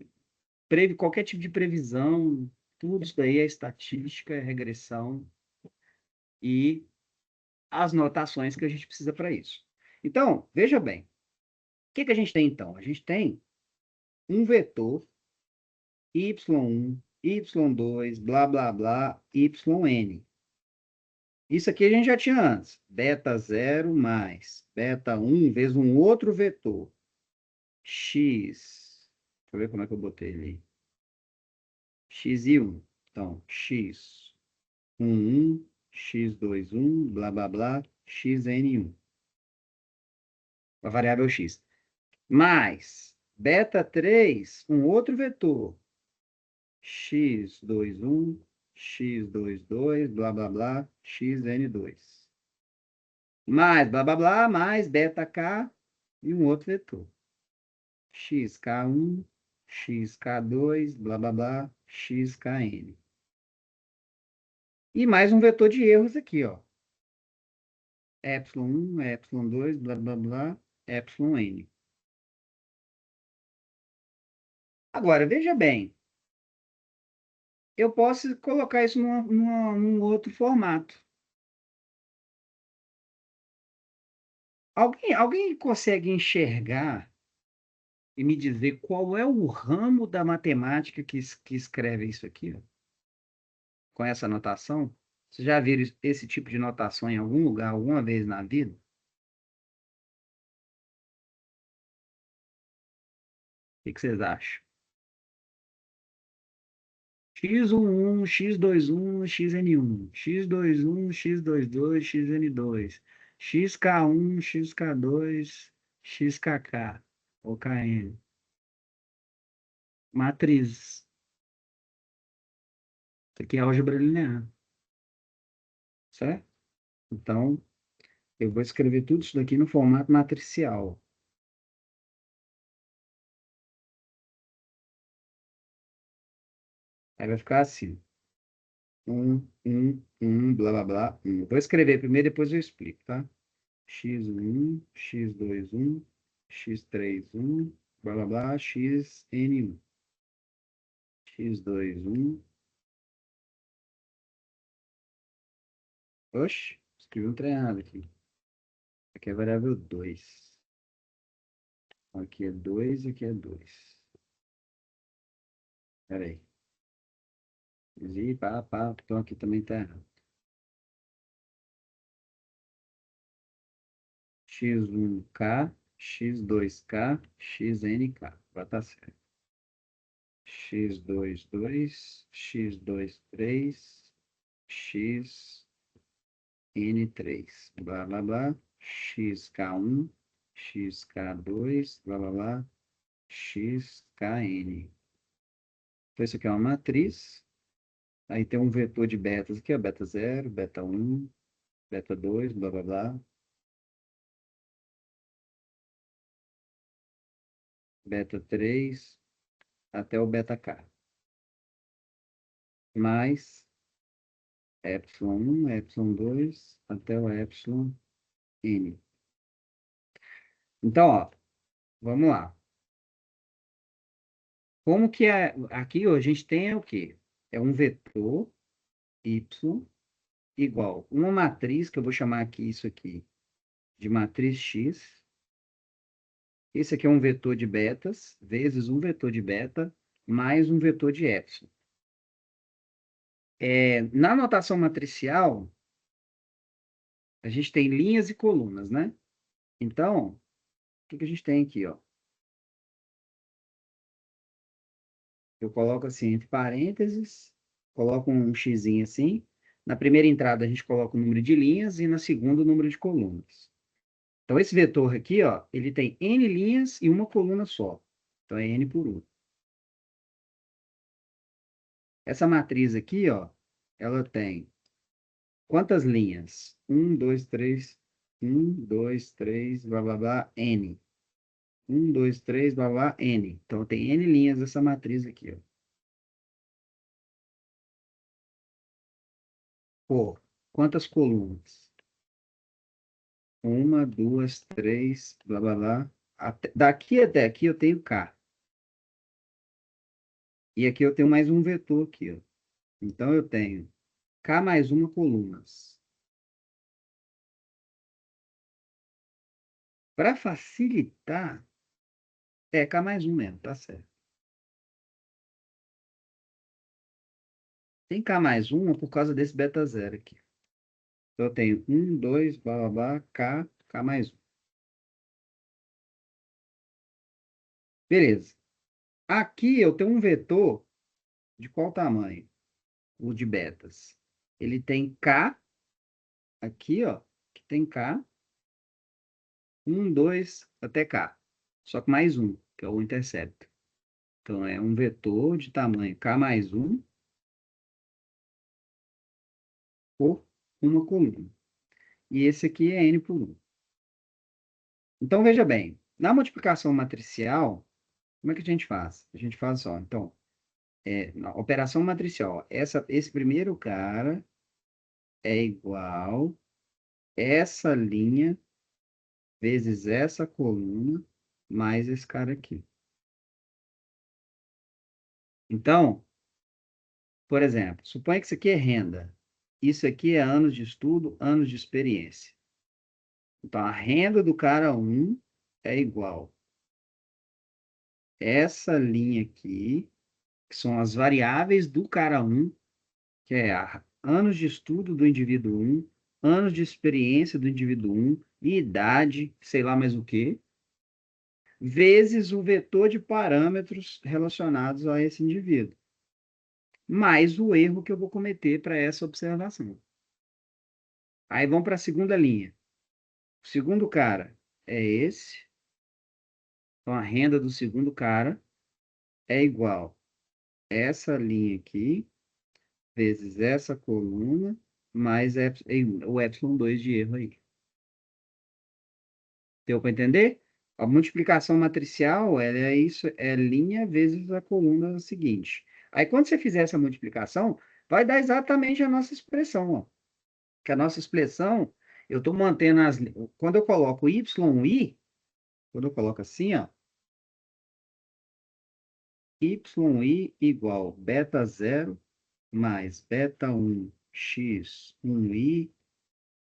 qualquer tipo de previsão, tudo isso daí é estatística, é regressão e as notações que a gente precisa para isso. Então, veja bem, o que a gente tem então? A gente tem um vetor y1, y2, blá, blá, blá, yn. Isso aqui a gente já tinha antes. Beta 0 mais beta 1 vezes um outro vetor. X. Deixa eu ver como é que eu botei ele aí. X e 1. Então, x 1, x2, 1, blá, blá, blá, xn1. A variável x. Mais beta 3, um outro vetor. x21, x22, blá, blá, blá, xn2. Mais blá, blá, blá, mais beta k e um outro vetor. xk1, xk2, blá, blá, blá, xkn. E mais um vetor de erros aqui, ó. epsilon1, epsilon2, blá, blá, blá, epsilon-n. Agora, veja bem. Eu posso colocar isso num outro formato. Alguém consegue enxergar e me dizer qual é o ramo da matemática que escreve isso aqui, ó, com essa notação? Vocês já viram esse tipo de notação em algum lugar, alguma vez na vida? O que vocês acham? x11, x21, xn1, x21, x22, xn2, xk1, xk2, xkk, ou kn. Matriz. Isso aqui é álgebra linear, certo? Então, eu vou escrever tudo isso daqui no formato matricial. Aí vai ficar assim. Blá, blá, blá. Vou escrever primeiro, depois eu explico, tá? x1, x21, x31, blá, blá, blá, xn1. x21. Oxe, escrevi um trem errado aqui. Aqui é variável 2. Aqui é 2 e aqui é 2. Espera aí. E pá, pá, então aqui também tá errado. x1k, x2k, xnk. Vai estar certo. x22, x23, xn3. Blá, blá, blá. xk1, xk2, blá, blá, blá, xkn. Então, isso aqui é uma matriz. Aí tem um vetor de betas aqui, ó, beta 0, beta 1, beta 2, blá, blá, blá. Beta 3, até o beta k. Mais epsilon 1, epsilon 2, até o epsilon n. Então, ó, vamos lá. Como que é? Aqui ó, a gente tem o quê? É um vetor y igual uma matriz, que eu vou chamar aqui isso aqui de matriz x. Esse aqui é um vetor de betas, vezes um vetor de beta, mais um vetor de epsilon. Na notação matricial, a gente tem linhas e colunas, né? Então, o que a gente tem aqui, ó? Eu coloco assim, entre parênteses, coloco um xizinho assim. Na primeira entrada, a gente coloca o número de linhas e na segunda, o número de colunas. Então, esse vetor aqui, ó, ele tem n linhas e uma coluna só. Então, é n por 1. Essa matriz aqui, ó, ela tem quantas linhas? 1, 2, 3, 1, 2, 3, blá, blá, blá, n. 1, 2, 3, blá, blá, n. Então, tem n linhas essa matriz aqui, ó. Por quantas colunas? Uma, duas, três, blá, blá, blá. Daqui até aqui eu tenho K. E aqui eu tenho mais um vetor aqui, ó. Então, eu tenho K mais uma colunas. Para facilitar, é K mais um mesmo, tá certo. Tem K mais um por causa desse beta zero aqui. Então, eu tenho 1, 2, blá, blá, blá, K mais um. Beleza. Aqui eu tenho um vetor de qual tamanho? O de betas. Ele tem K, aqui, ó, que tem K, 1, 2, até K. Só que mais um, que é o intercepto. Então, é um vetor de tamanho K mais um por uma coluna. E esse aqui é N por 1. Então, veja bem, na multiplicação matricial, como é que a gente faz? A gente faz só, então, na operação matricial, ó, esse primeiro cara é igual essa linha vezes essa coluna mais esse cara aqui. Então, por exemplo, suponha que isso aqui é renda. Isso aqui é anos de estudo, anos de experiência. Então, a renda do cara 1 é igual essa linha aqui, que são as variáveis do cara 1, que é anos de estudo do indivíduo 1, anos de experiência do indivíduo 1, e idade, sei lá mais o quê, vezes o vetor de parâmetros relacionados a esse indivíduo, mais o erro que eu vou cometer para essa observação. Aí vamos para a segunda linha. O segundo cara é esse. Então, a renda do segundo cara é igual a essa linha aqui, vezes essa coluna, mais o epsilon 2 de erro aí. Deu para entender? A multiplicação matricial é isso, é linha vezes a coluna seguinte. Aí, quando você fizer essa multiplicação, vai dar exatamente a nossa expressão, ó. Que a nossa expressão, eu estou mantendo as... Quando eu coloco y, quando eu coloco assim, ó, yi igual beta 0 mais beta 1 x 1i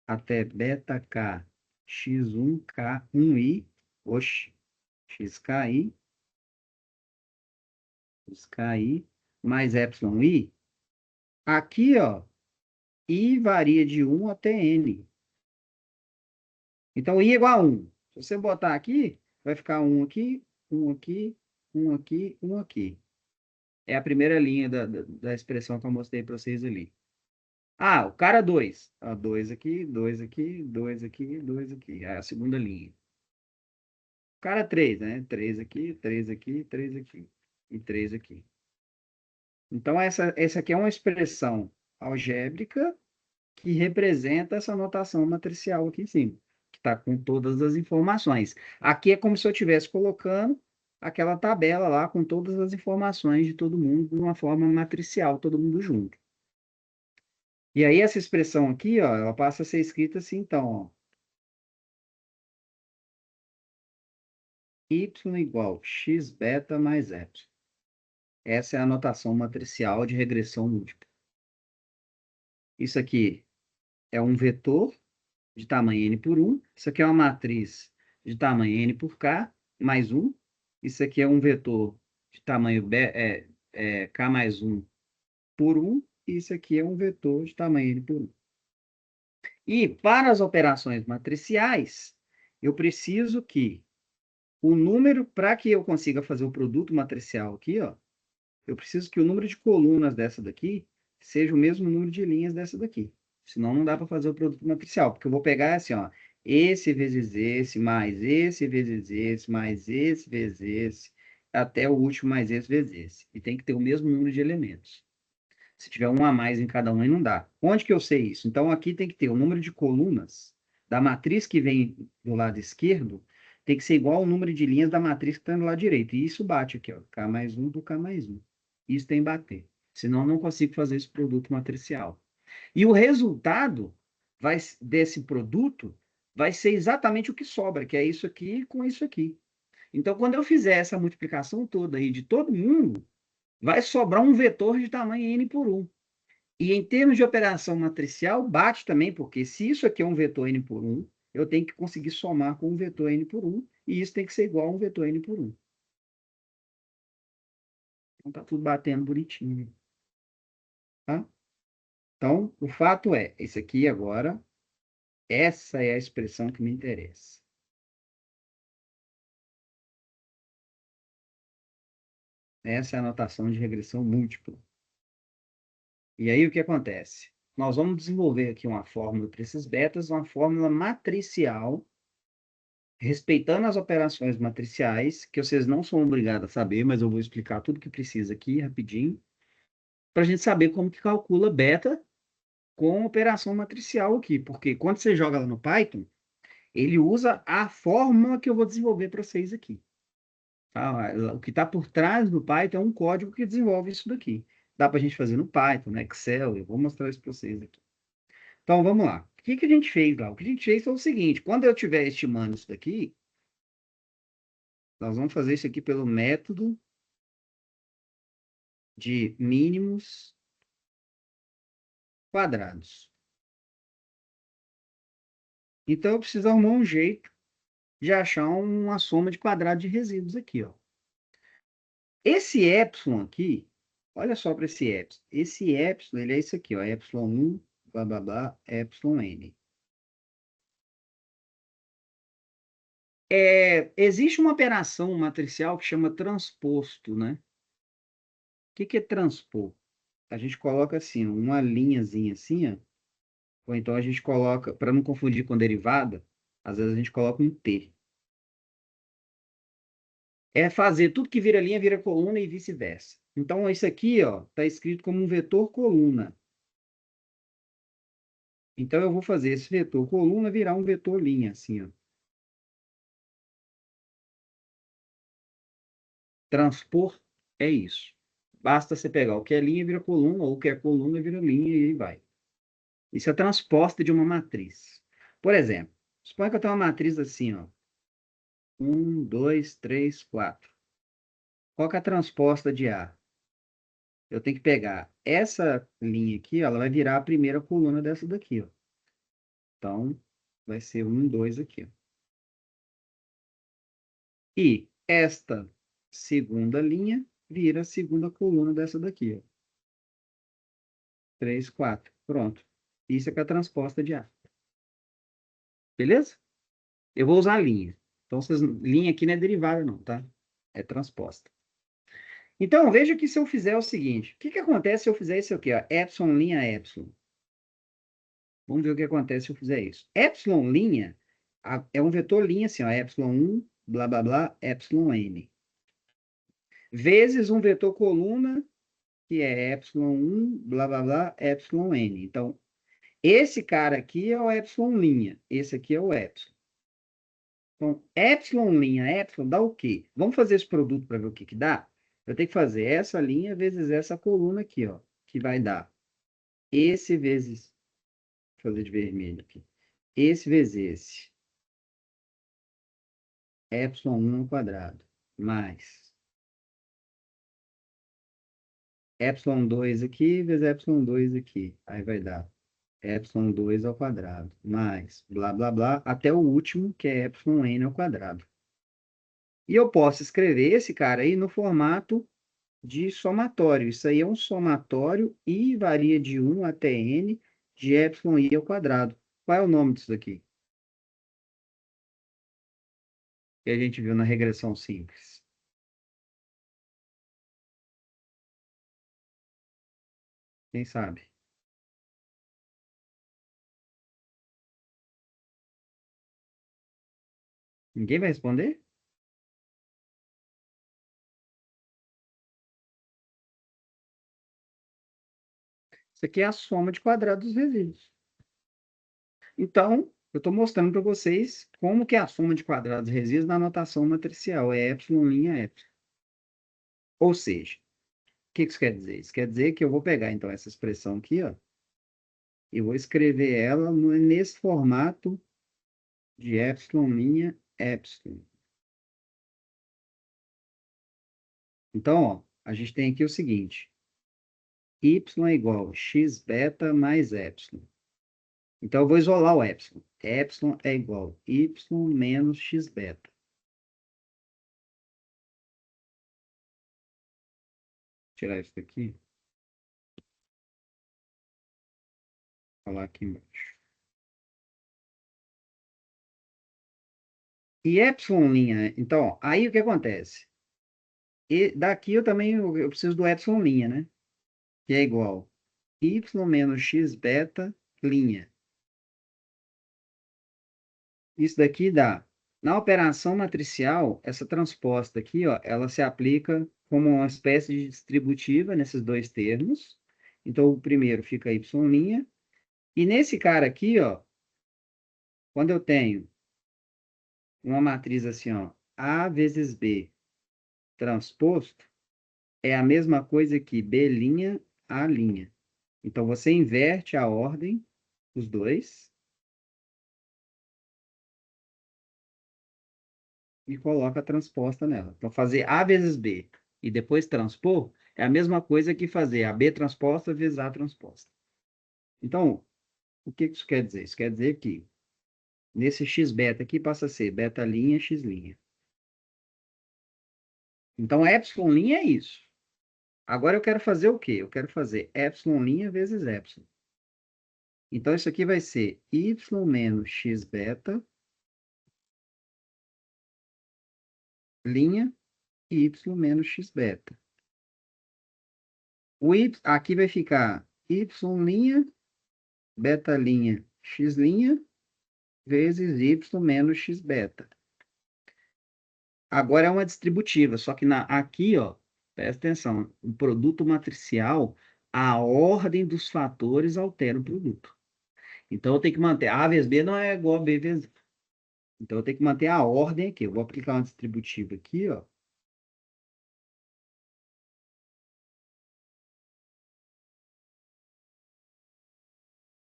até beta k x1 k 1i, oxe, xki mais epsilon i. Aqui, ó, i varia de 1 até n. Então, i é igual a 1. Se você botar aqui, vai ficar 1 aqui, 1 aqui, 1 aqui, 1 aqui. É a primeira linha da expressão que eu mostrei para vocês ali. Ah, o cara 2. 2 aqui, 2 aqui, 2 aqui, 2 aqui. É a segunda linha. Cara 3, né? 3 aqui, 3 aqui, 3 aqui. E 3 aqui. Então, essa aqui é uma expressão algébrica que representa essa notação matricial aqui em cima, que está com todas as informações. Aqui é como se eu estivesse colocando aquela tabela lá com todas as informações de todo mundo de uma forma matricial, todo mundo junto. E aí essa expressão aqui, ó, ela passa a ser escrita assim, então, ó. Y igual x beta mais epsilon. Essa é a notação matricial de regressão múltipla. Isso aqui é um vetor de tamanho n por 1. Isso aqui é uma matriz de tamanho n por k mais 1. Isso aqui é um vetor de tamanho k mais 1 por 1. E isso aqui é um vetor de tamanho n por 1. E para as operações matriciais, eu preciso que o número, para que eu consiga fazer o produto matricial aqui, ó, eu preciso que o número de colunas dessa daqui seja o mesmo número de linhas dessa daqui. Senão não dá para fazer o produto matricial, porque eu vou pegar assim, ó, esse vezes esse, mais esse vezes esse, mais esse vezes esse, até o último mais esse vezes esse. E tem que ter o mesmo número de elementos. Se tiver um a mais em cada um, aí não dá. Onde que eu sei isso? Então, aqui tem que ter o número de colunas da matriz que vem do lado esquerdo, tem que ser igual ao número de linhas da matriz que está do lado direito. E isso bate aqui, ó, K mais 1 por K mais 1. Isso tem que bater. Senão, eu não consigo fazer esse produto matricial. E o resultado desse produto vai ser exatamente o que sobra, que é isso aqui com isso aqui. Então, quando eu fizer essa multiplicação toda aí de todo mundo, vai sobrar um vetor de tamanho n por 1. E em termos de operação matricial, bate também, porque se isso aqui é um vetor n por 1, eu tenho que conseguir somar com um vetor n por 1, e isso tem que ser igual a um vetor n por 1. Então, tá tudo batendo bonitinho. Tá? Então, o fato é, esse aqui agora, essa é a expressão que me interessa. Essa é a notação de regressão múltipla. E aí, o que acontece? Nós vamos desenvolver aqui uma fórmula para esses betas, uma fórmula matricial, respeitando as operações matriciais, que vocês não são obrigados a saber, mas eu vou explicar tudo que precisa aqui, rapidinho, para a gente saber como que calcula beta com operação matricial aqui, porque quando você joga lá no Python, ele usa a fórmula que eu vou desenvolver para vocês aqui. Tá? O que está por trás do Python é um código que desenvolve isso daqui. Dá para a gente fazer no Python, no Excel, eu vou mostrar isso para vocês aqui. Então, vamos lá. O que que a gente fez lá? O que a gente fez foi o seguinte, quando eu estiver estimando isso daqui, nós vamos fazer isso aqui pelo método de mínimos quadrados. Então, eu preciso arrumar um jeito de achar uma soma de quadrados de resíduos aqui, ó. Esse epsilon aqui, olha só para esse epsilon. Esse epsilon, ele é isso aqui, ó, epsilon 1, blá, blá, blá, epsilon n. Existe uma operação matricial que chama transposto, né? O que que é transpor? A gente coloca assim, uma linhazinha assim, ó, ou então a gente coloca, para não confundir com derivada, às vezes a gente coloca um T. É fazer tudo que vira linha, vira coluna e vice-versa. Então, isso aqui, ó, está escrito como um vetor coluna. Então, eu vou fazer esse vetor coluna virar um vetor linha, assim, ó. Transpor é isso. Basta você pegar o que é linha vira coluna, ou o que é coluna vira linha, e aí vai. Isso é transposta de uma matriz. Por exemplo, suponha que eu tenho uma matriz assim, ó. 1, 2, 3, 4. Qual que é a transposta de A? Eu tenho que pegar essa linha aqui, ó, ela vai virar a primeira coluna dessa daqui, ó. Então, vai ser 1, 2 aqui, ó. E esta segunda linha vira a segunda coluna dessa daqui, ó. 3, 4. Pronto. Isso é que é a transposta de A. Beleza? Eu vou usar linha. Então, linha aqui não é derivada, não, tá? É transposta. Então, veja que se eu fizer o seguinte, o que que acontece se eu fizer isso aqui, ó, epsilon linha epsilon? Vamos ver o que acontece se eu fizer isso. Epsilon linha é um vetor linha assim, ó, epsilon 1, blá, blá, blá, epsilon n. Vezes um vetor coluna, que é epsilon1, blá, blá, blá, epsilon n. Então, esse cara aqui é o epsilon', esse aqui é o epsilon. Então, epsilon', dá o quê? Vamos fazer esse produto para ver o que que dá? Eu tenho que fazer essa linha vezes essa coluna aqui, ó, que vai dar esse vezes, vou fazer de vermelho aqui, esse vezes esse, epsilon1 ao quadrado, mais epsilon2 aqui vezes epsilon2 aqui, aí vai dar epsilon2 ao quadrado, mais blá, blá, blá, até o último, que é epsilon n ao quadrado. E eu posso escrever esse cara aí no formato de somatório. Isso aí é um somatório e varia de 1 até n de epsilon i ao quadrado. Qual é o nome disso daqui? Que a gente viu na regressão simples. Quem sabe? Ninguém vai responder? Isso aqui é a soma de quadrados dos resíduos. Então, eu estou mostrando para vocês como que é a soma de quadrados dos resíduos na notação matricial. É epsilon, epsilon. Ou seja, o que isso quer dizer? Isso quer dizer que eu vou pegar, então, essa expressão aqui, ó, e vou escrever ela nesse formato de epsilon, epsilon. Então, ó, a gente tem aqui o seguinte: y é igual a x beta mais epsilon. Então, eu vou isolar o epsilon. Epsilon é igual a y menos x beta. Vou tirar isso daqui. Vou falar aqui embaixo. E epsilon, então, ó, aí o que acontece? E daqui eu também eu preciso do epsilon', né? Que é igual a y menos x beta, linha. Isso daqui dá. Na operação matricial, essa transposta aqui, ó, ela se aplica como uma espécie de distributiva nesses dois termos. Então, o primeiro fica y'. E nesse cara aqui, ó, quando eu tenho uma matriz assim, ó, A vezes B transposto, é a mesma coisa que B', A'. Então, você inverte a ordem dos dois e coloca a transposta nela. Então, fazer A vezes B e depois transpor é a mesma coisa que fazer a B transposta vezes A transposta. Então, o que isso quer dizer? Isso quer dizer que nesse x beta aqui passa a ser beta', x'. Então, epsilon' é isso. Agora eu quero fazer o quê? Eu quero fazer epsilon' vezes epsilon. Então, isso aqui vai ser y menos x beta, linha, y menos x beta. Aqui vai ficar y', beta', x', vezes y menos x beta. Agora é uma distributiva, só que aqui, ó, presta atenção, o produto matricial, a ordem dos fatores altera o produto. Então, eu tenho que manter, A vezes B não é igual a B vezes A. Então, eu tenho que manter a ordem aqui. Eu vou aplicar uma distributiva aqui, ó.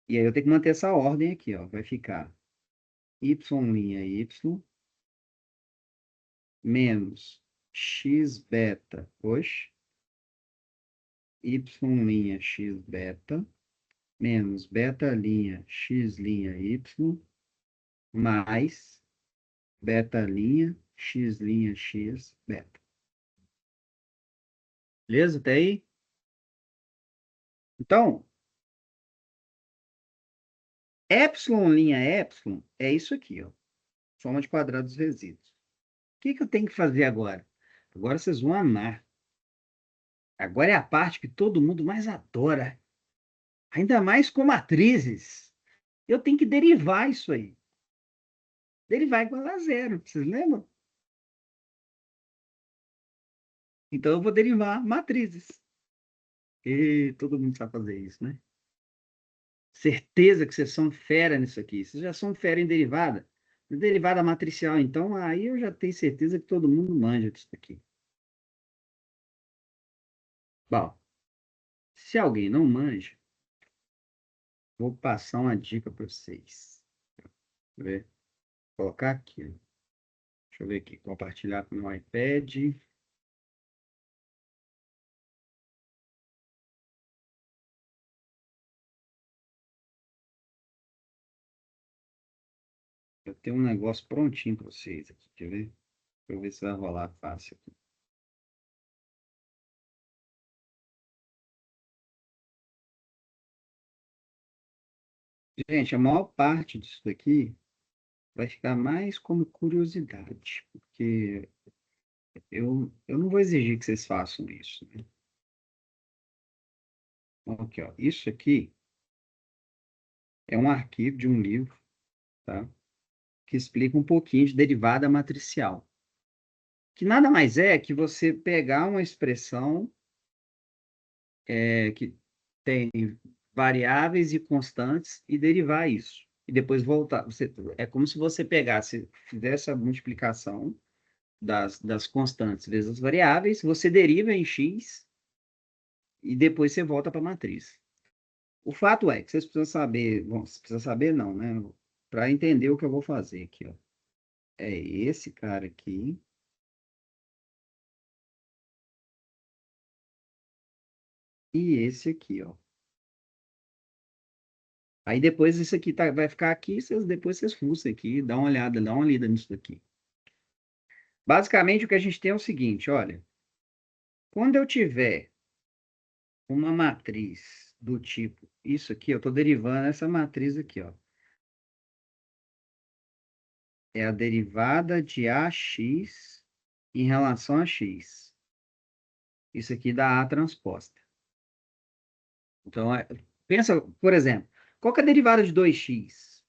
E aí eu tenho que manter essa ordem aqui, ó. Vai ficar y', menos x beta, oxe, y', x beta, menos beta', x', y, mais beta', x', x, beta. Beleza? Até aí? Então, epsilon', epsilon é isso aqui, ó. Soma de quadrados dos resíduos. O que que eu tenho que fazer agora? Agora vocês vão amar. Agora é a parte que todo mundo mais adora. Ainda mais com matrizes. Eu tenho que derivar isso aí. Derivar igual a zero. Vocês lembram? Então eu vou derivar matrizes. E todo mundo sabe fazer isso, né? Certeza que vocês são fera nisso aqui. Vocês já são fera em derivada. Derivada matricial, então, aí eu já tenho certeza que todo mundo manja disso aqui. Bom, se alguém não manja, vou passar uma dica para vocês. Deixa eu ver. Vou colocar aqui. Deixa eu ver aqui. Compartilhar com o meu iPad. Eu tenho um negócio prontinho para vocês aqui. Quer ver? Deixa eu ver se vai rolar fácil aqui. Gente, a maior parte disso aqui vai ficar mais como curiosidade, porque eu não vou exigir que vocês façam isso, né? Então, aqui, ó, isso aqui é um arquivo de um livro, tá? Que explica um pouquinho de derivada matricial. Que nada mais é que você pegar uma expressão que tem variáveis e constantes e derivar isso. E depois voltar. É como se você pegasse, fizesse a multiplicação das constantes vezes as variáveis, você deriva em x e depois você volta para a matriz. O fato é que vocês precisam saber, bom, vocês precisam saber não, né? Para entender o que eu vou fazer aqui, ó. É esse cara aqui. E esse aqui, ó. Aí depois isso aqui vai ficar aqui, depois vocês fuçam aqui, dá uma olhada, dá uma lida nisso daqui. Basicamente o que a gente tem é o seguinte, olha. Quando eu tiver uma matriz do tipo isso aqui, eu estou derivando essa matriz aqui, ó. É a derivada de AX em relação a X. Isso aqui dá A transposta. Então, pensa, por exemplo, qual que é a derivada de 2x?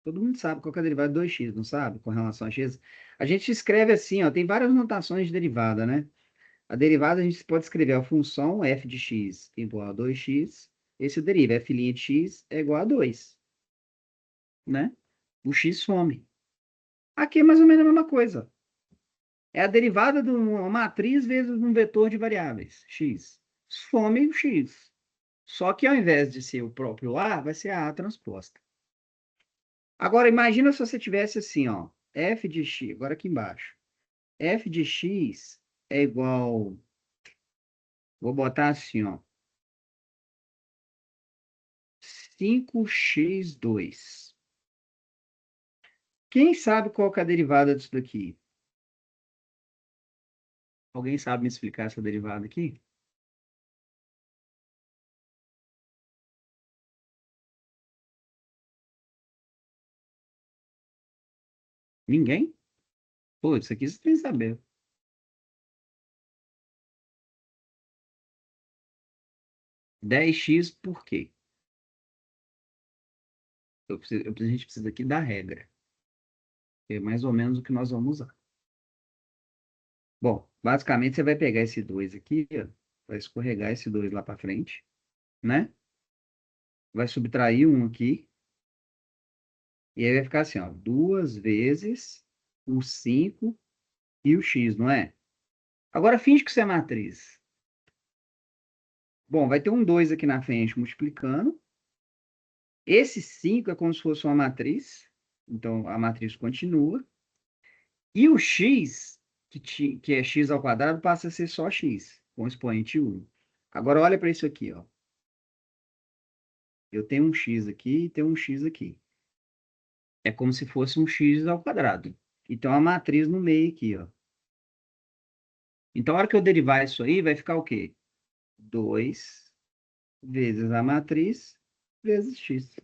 Todo mundo sabe qual que é a derivada de 2x, não sabe? Com relação a x. A gente escreve assim, ó, tem várias notações de derivada, né? A derivada a gente pode escrever a função f de x igual a 2x. Esse deriva, f' de x é igual a 2, né? O x some. Aqui é mais ou menos a mesma coisa. É a derivada de uma matriz vezes um vetor de variáveis, x. Some o x. Só que ao invés de ser o próprio A, vai ser a A transposta. Agora, imagina se você tivesse assim, ó, f de x, agora aqui embaixo. F de x é igual, vou botar assim, ó, 5x2. Quem sabe qual que é a derivada disso daqui? Alguém sabe me explicar essa derivada aqui? Ninguém? Pô, isso aqui você tem que saber. 10x por quê? A gente precisa aqui da regra. Que é mais ou menos o que nós vamos usar. Bom, basicamente você vai pegar esse 2 aqui, ó, vai escorregar esse 2 lá para frente, né? Vai subtrair um aqui, e aí vai ficar assim, ó, 2 vezes o 5 e o x, não é? Agora finge que isso é matriz. Bom, vai ter um 2 aqui na frente multiplicando. Esse 5 é como se fosse uma matriz, então a matriz continua. E o x, que é x ao quadrado, passa a ser só x, com expoente 1. Agora olha para isso aqui, ó. Eu tenho um x aqui e tenho um x aqui. É como se fosse um x ao quadrado. Então, a matriz no meio aqui, ó. Então, a hora que eu derivar isso aí, vai ficar o quê? 2 vezes a matriz vezes x.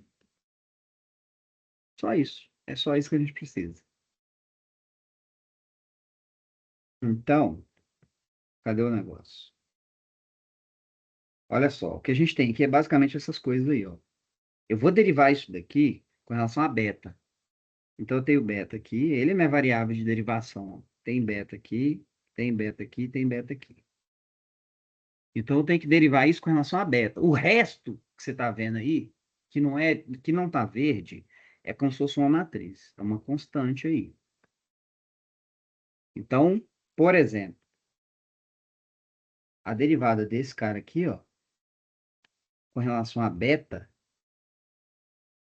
Só isso. É só isso que a gente precisa. Então, cadê o negócio? Olha só, o que a gente tem aqui é basicamente essas coisas aí, ó. Eu vou derivar isso daqui com relação a beta. Então, eu tenho beta aqui, ele é minha variável de derivação. Ó. Tem beta aqui, tem beta aqui, tem beta aqui. Então, eu tenho que derivar isso com relação a beta. O resto que você está vendo aí, que não está verde, é como se fosse uma matriz. É uma constante aí. Então, por exemplo, a derivada desse cara aqui, ó, com relação a beta,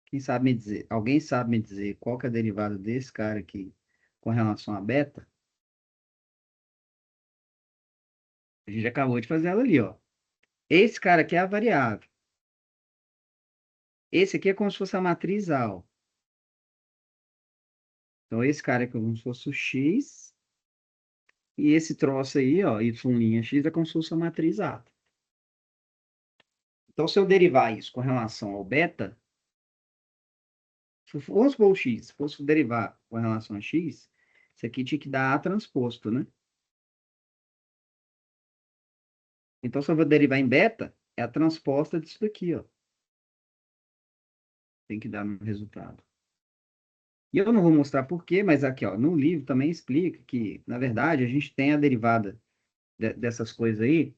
quem sabe me dizer? Alguém sabe me dizer qual que é a derivada desse cara aqui com relação a beta? A gente acabou de fazer ela ali, ó. Esse cara aqui é a variável. Esse aqui é como se fosse a matriz A, ó. Então, esse cara aqui é como se fosse o X. E esse troço aí, ó, y'(x) é como se fosse a matriz A. Então, se eu derivar isso com relação ao beta, vamos supor o x, se fosse derivar com relação a x, isso aqui tinha que dar A transposto, né? Então, se eu vou derivar em beta, é a transposta disso daqui, ó. Tem que dar no resultado. E eu não vou mostrar por quê, mas aqui, ó, no livro também explica que, na verdade, a gente tem a derivada dessas coisas aí.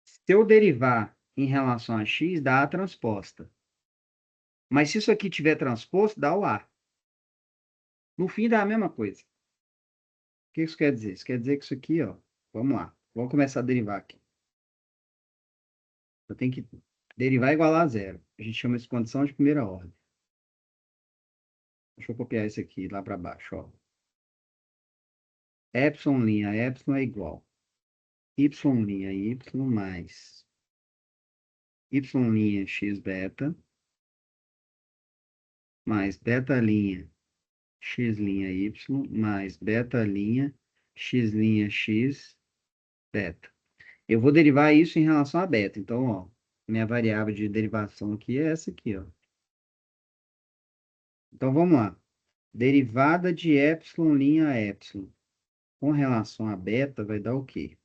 Se eu derivar em relação a x, dá A transposta. Mas se isso aqui tiver transposto, dá o A. No fim, dá a mesma coisa. O que isso quer dizer? Isso quer dizer que isso aqui, ó, vamos lá. Vamos começar a derivar aqui. Eu tenho que derivar igual a zero. A gente chama isso de condição de primeira ordem. Deixa eu copiar isso aqui lá para baixo, ó. Epsilon' é igual. Y' mais Y' x beta mais beta' x' mais beta' x' beta. Eu vou derivar isso em relação a beta. Então, ó, minha variável de derivação aqui é essa aqui, ó. Então, vamos lá. Derivada de epsilon' com relação a beta vai dar o quê?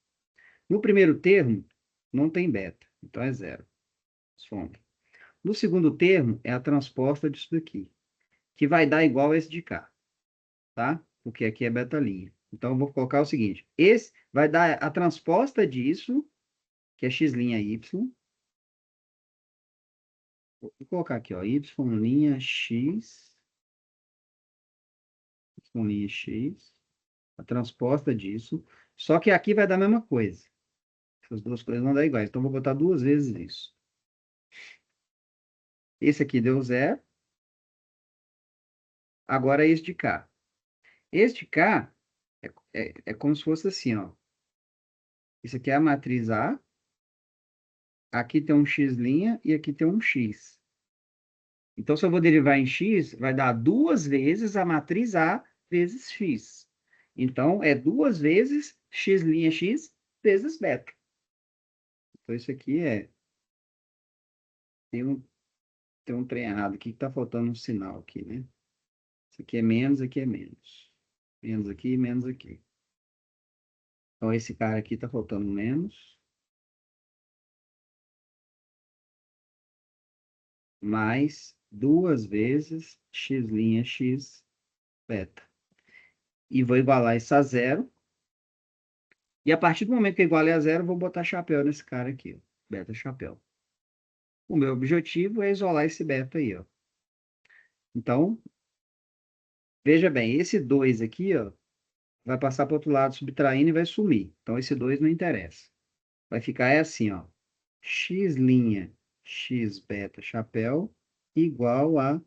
No primeiro termo, não tem beta. Então, é zero. Soma. No segundo termo, é a transposta disso daqui, que vai dar igual a esse de cá, tá? Porque aqui é beta'. Então, eu vou colocar o seguinte. Esse vai dar a transposta disso, que é x'y. Vou colocar aqui, ó, y'(x), a transposta disso. Só que aqui vai dar a mesma coisa. Essas duas coisas vão dar iguais. Então, vou botar duas vezes isso. Esse aqui deu zero. Agora, esse de cá. Esse de cá é como se fosse assim, ó. Isso aqui é a matriz A. Aqui tem um x' e aqui tem um x. Então, se eu vou derivar em x, vai dar duas vezes a matriz A vezes x. Então, é duas vezes x' vezes beta. Então, isso aqui é... Tem um trem errado aqui, que está faltando um sinal aqui, né? Isso aqui é menos, aqui é menos. Menos aqui, menos aqui. Então, esse cara aqui está faltando menos. Mais duas vezes x' beta. E vou igualar isso a zero. E a partir do momento que eu igualei a zero, eu vou botar chapéu nesse cara aqui, ó. Beta chapéu. O meu objetivo é isolar esse beta aí, ó. Então, veja bem, esse 2 aqui, ó, vai passar para o outro lado subtraindo e vai sumir. Então, esse 2 não interessa. Vai ficar assim, ó. X' beta chapéu igual a...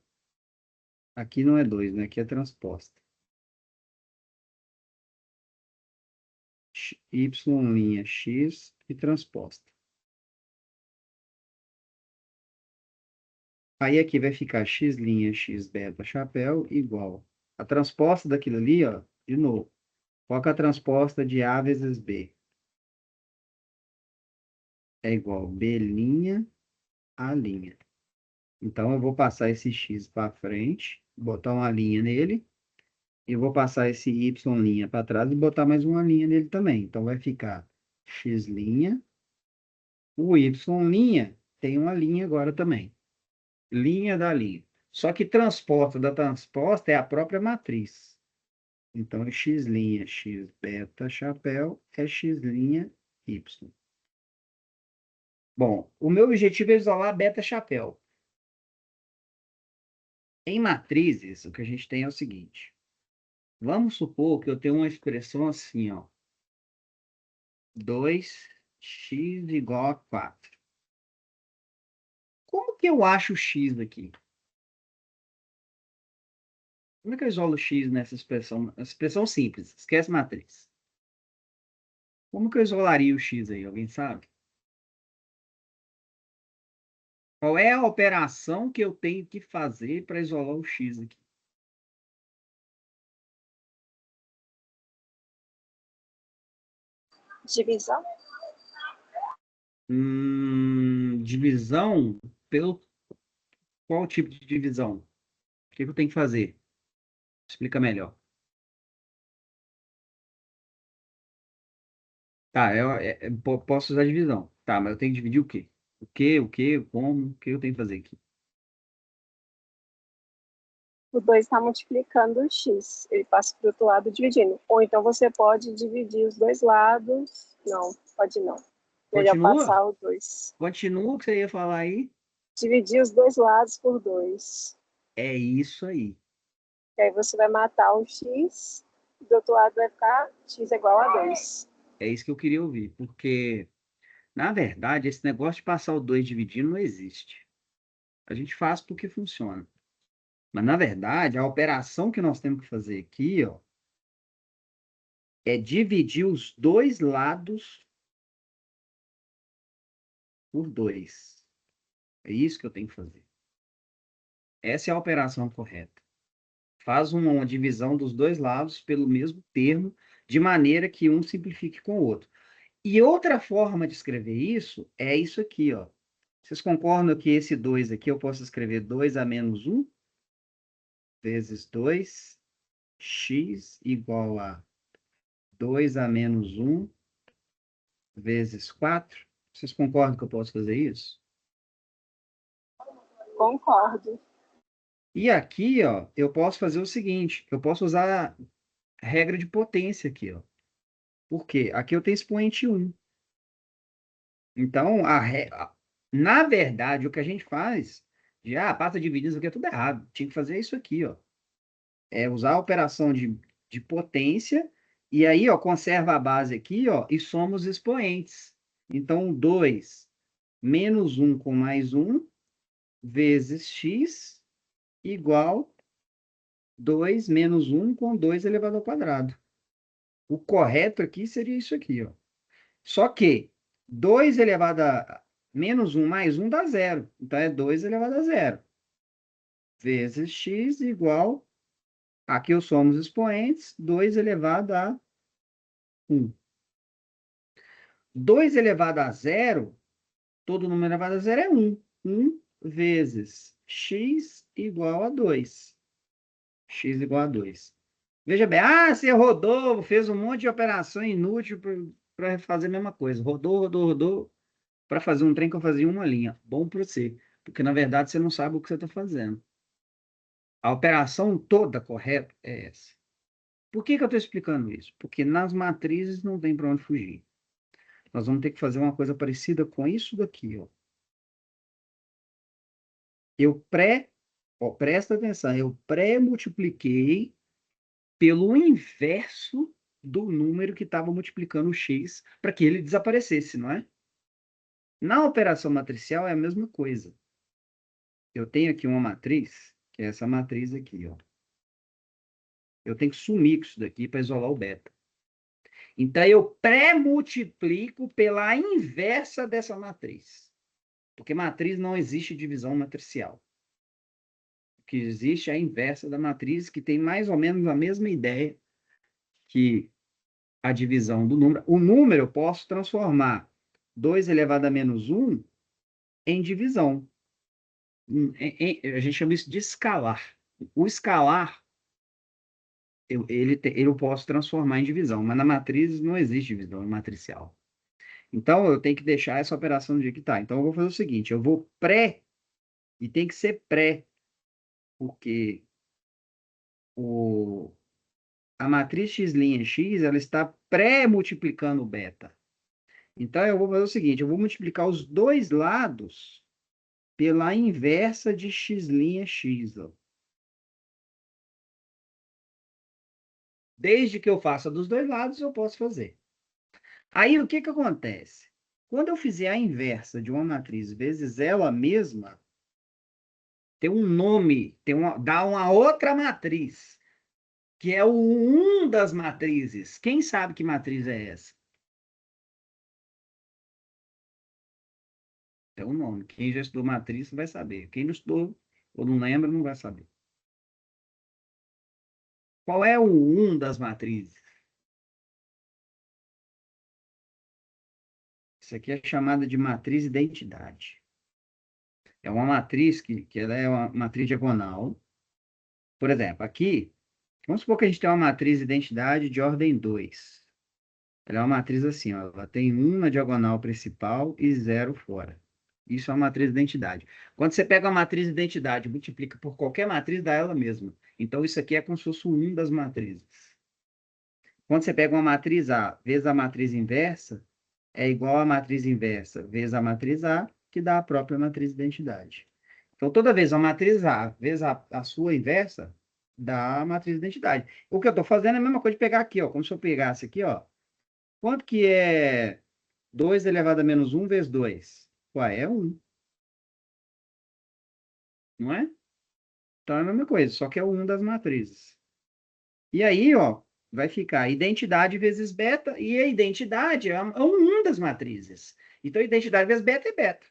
Aqui não é 2, né? Aqui é transposta. Y'(x) e transposta. Aí aqui vai ficar x' beta chapéu igual a transposta daquilo ali, ó, de novo. Qual que é a transposta de A vezes B? É igual B' A'. Então, eu vou passar esse x para frente, botar uma linha nele, e vou passar esse y' para trás e botar mais uma linha nele também. Então, vai ficar x'. O y' tem uma linha agora também. Linha da linha. Só que transposta da transposta é a própria matriz. Então, é x', x beta chapéu é x' y. Bom, o meu objetivo é isolar beta chapéu. Em matrizes, o que a gente tem é o seguinte. Vamos supor que eu tenho uma expressão assim, ó. 2x igual a 4. Como que eu acho o x aqui? Como é que eu isolo o x nessa expressão? Expressão simples, esquece matriz. Como que eu isolaria o x aí? Alguém sabe? Qual é a operação que eu tenho que fazer para isolar o x aqui? Divisão? Divisão pelo qual tipo de divisão? O que eu tenho que fazer? Explica melhor. Tá, posso usar divisão. Tá, mas eu tenho que dividir o quê? Como, o que eu tenho que fazer aqui? O 2 está multiplicando o x. Ele passa para o outro lado dividindo. Ou então você pode dividir os dois lados. Não, pode não. Melhor Continua? passar o 2. Continua o que você ia falar aí? Dividir os dois lados por 2. É isso aí. E aí você vai matar o x. Do outro lado vai ficar x igual a 2. É isso que eu queria ouvir. Porque, na verdade, esse negócio de passar o 2 dividindo não existe. A gente faz porque funciona. Mas, na verdade, a operação que nós temos que fazer aqui, ó, é dividir os dois lados por 2. É isso que eu tenho que fazer. Essa é a operação correta. Faz uma divisão dos dois lados pelo mesmo termo, de maneira que um simplifique com o outro. E outra forma de escrever isso é isso aqui, ó. Vocês concordam que esse 2 aqui eu posso escrever 2 a menos 1 vezes 2x igual a 2 a menos 1 vezes 4? Vocês concordam que eu posso fazer isso? Concordo. E aqui, ó, eu posso fazer o seguinte, eu posso usar a regra de potência aqui, ó. Por quê? Aqui eu tenho expoente 1. Então, na verdade, o que a gente faz, passa dividindo isso aqui é tudo errado. Tinha que fazer isso aqui, ó. É usar a operação de potência, e aí, ó, conserva a base aqui, ó, e soma os expoentes. Então, 2 menos 1 com mais 1 vezes x igual 2 menos 1 com 2 elevado ao quadrado. O correto aqui seria isso aqui, ó. Só que 2 elevado a menos 1 mais 1 dá zero. Então, é 2 elevado a zero. Vezes x igual, aqui eu somo os expoentes, 2 elevado a 1. 2 elevado a zero, todo número elevado a zero é 1. 1 vezes x igual a 2. X igual a 2. Veja bem, você rodou, fez um monte de operação inútil para fazer a mesma coisa. Rodou, para fazer um trem que eu fazia uma linha. Bom para você, porque na verdade você não sabe o que você está fazendo. A operação toda correta é essa. Por que eu estou explicando isso? Porque nas matrizes não tem para onde fugir. Nós vamos ter que fazer uma coisa parecida com isso daqui, ó. Presta atenção, eu pré-multipliquei pelo inverso do número que estava multiplicando o x para que ele desaparecesse, não é? Na operação matricial é a mesma coisa. Eu tenho aqui uma matriz, que é essa matriz aqui, ó. Eu tenho que sumir com isso daqui para isolar o beta. Então, eu pré-multiplico pela inversa dessa matriz. Porque matriz não existe divisão matricial. O que existe é a inversa da matriz, que tem mais ou menos a mesma ideia que a divisão do número. O número eu posso transformar 2 elevado a menos 1 em divisão. A gente chama isso de escalar. O escalar, eu posso transformar em divisão, mas na matriz não existe divisão matricial. Então, eu tenho que deixar essa operação do jeito que está. Então, eu vou fazer o seguinte, eu vou e tem que ser porque a matriz x' x, ela está pré-multiplicando o beta. Então, eu vou fazer o seguinte, eu vou multiplicar os dois lados pela inversa de x' x. Ó. Desde que eu faça dos dois lados, eu posso fazer. Aí, o que que acontece? Quando eu fizer a inversa de uma matriz vezes ela mesma, tem um nome, dá uma outra matriz, que é o 1 das matrizes. Quem sabe que matriz é essa? Tem um nome. Quem já estudou matriz vai saber. Quem não estudou ou não lembra, não vai saber. Qual é o 1 das matrizes? Isso aqui é chamada de matriz identidade. É uma matriz que ela é uma matriz diagonal. Por exemplo, aqui, vamos supor que a gente tem uma matriz identidade de ordem 2. Ela é uma matriz assim, ó, ela tem 1 na diagonal principal e 0 fora. Isso é uma matriz identidade. Quando você pega a matriz identidade e multiplica por qualquer matriz, dá ela mesma. Então, isso aqui é como se fosse o 1 das matrizes. Quando você pega uma matriz A vezes a matriz inversa, é igual a matriz inversa vezes a matriz A, que dá a própria matriz identidade. Então, toda vez a matriz A vezes a sua inversa, dá a matriz identidade. O que eu estou fazendo é a mesma coisa de pegar aqui, ó, como se eu pegasse aqui, ó. Quanto que é 2 elevado a menos 1 vezes 2? Ué, é 1. Não é? Então é a mesma coisa, só que é o 1 das matrizes. E aí, ó, vai ficar identidade vezes beta, e a identidade é um das matrizes. Então, identidade vezes beta é beta.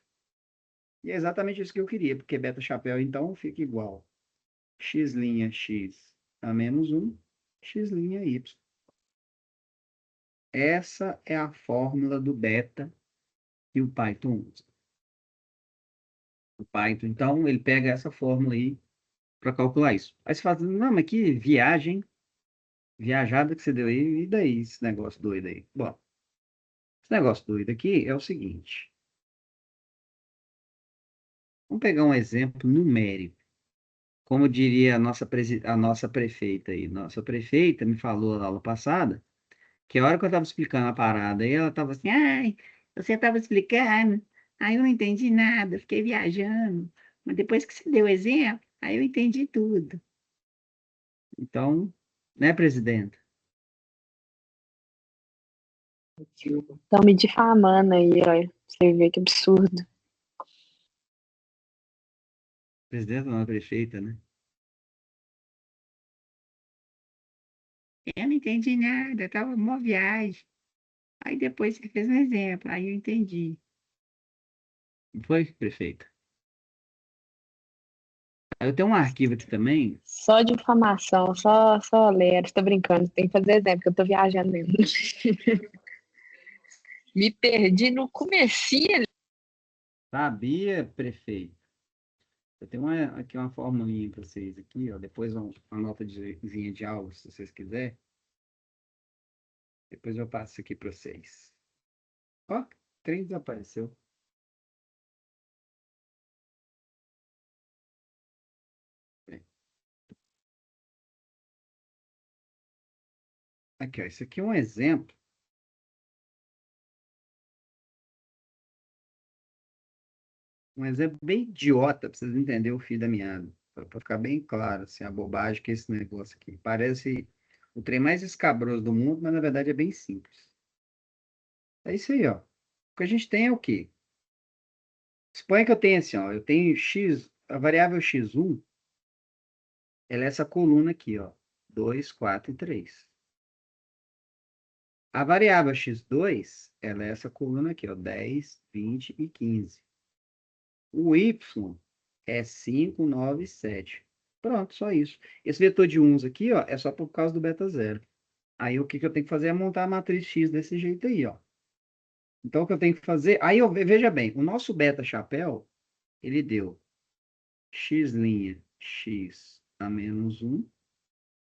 E é exatamente isso que eu queria, porque beta chapéu, então, fica igual. X' x a menos 1, x' y. Essa é a fórmula do beta que o Python usa. O Python, então, ele pega essa fórmula aí para calcular isso. Aí você fala, não, mas que viagem, viajada que você deu aí, e daí esse negócio doido aí? Bom, esse negócio doido aqui é o seguinte. Vamos pegar um exemplo numérico. Como diria a nossa prefeita aí. Nossa prefeita me falou na aula passada que a hora que eu estava explicando a parada aí, ela estava assim, ai, você estava explicando, aí eu não entendi nada, fiquei viajando. Mas depois que você deu o exemplo, aí eu entendi tudo. Então, né, presidente? Estão me difamando aí, ó. Você vê que absurdo. Presidente não, a prefeita, né? Eu não entendi nada, estava uma viagem. Aí depois você fez um exemplo, aí eu entendi. Não foi, prefeita? Eu tenho um arquivo aqui também. Só difamação, só lero. Tô brincando, tem que fazer exemplo, que eu tô viajando mesmo. Me perdi no comecinho. Sabia, prefeito? Eu tenho aqui uma formulinha para vocês aqui, ó. Depois uma notazinha de aula, se vocês quiserem. Depois eu passo isso aqui para vocês. Ó, o trem desapareceu. Bem, aqui, ó. Isso aqui é um exemplo. Um exemplo bem idiota, para vocês entenderem o fio da meada. Para ficar bem claro, assim, a bobagem que é esse negócio aqui. Parece o trem mais escabroso do mundo, mas na verdade é bem simples. É isso aí, ó. O que a gente tem é o quê? Suponha que eu tenho assim, ó. Eu tenho x, a variável x1, ela é essa coluna aqui, ó. 2, 4 e 3. A variável x2, ela é essa coluna aqui, ó. 10, 20 e 15. O y é 5, 9 e 7. Pronto, só isso. Esse vetor de uns aqui, ó, é só por causa do beta zero. Aí o que que eu tenho que fazer é montar a matriz x desse jeito aí, ó. Então o que eu tenho que fazer... Aí, veja bem, o nosso beta chapéu, ele deu x' x a menos 1,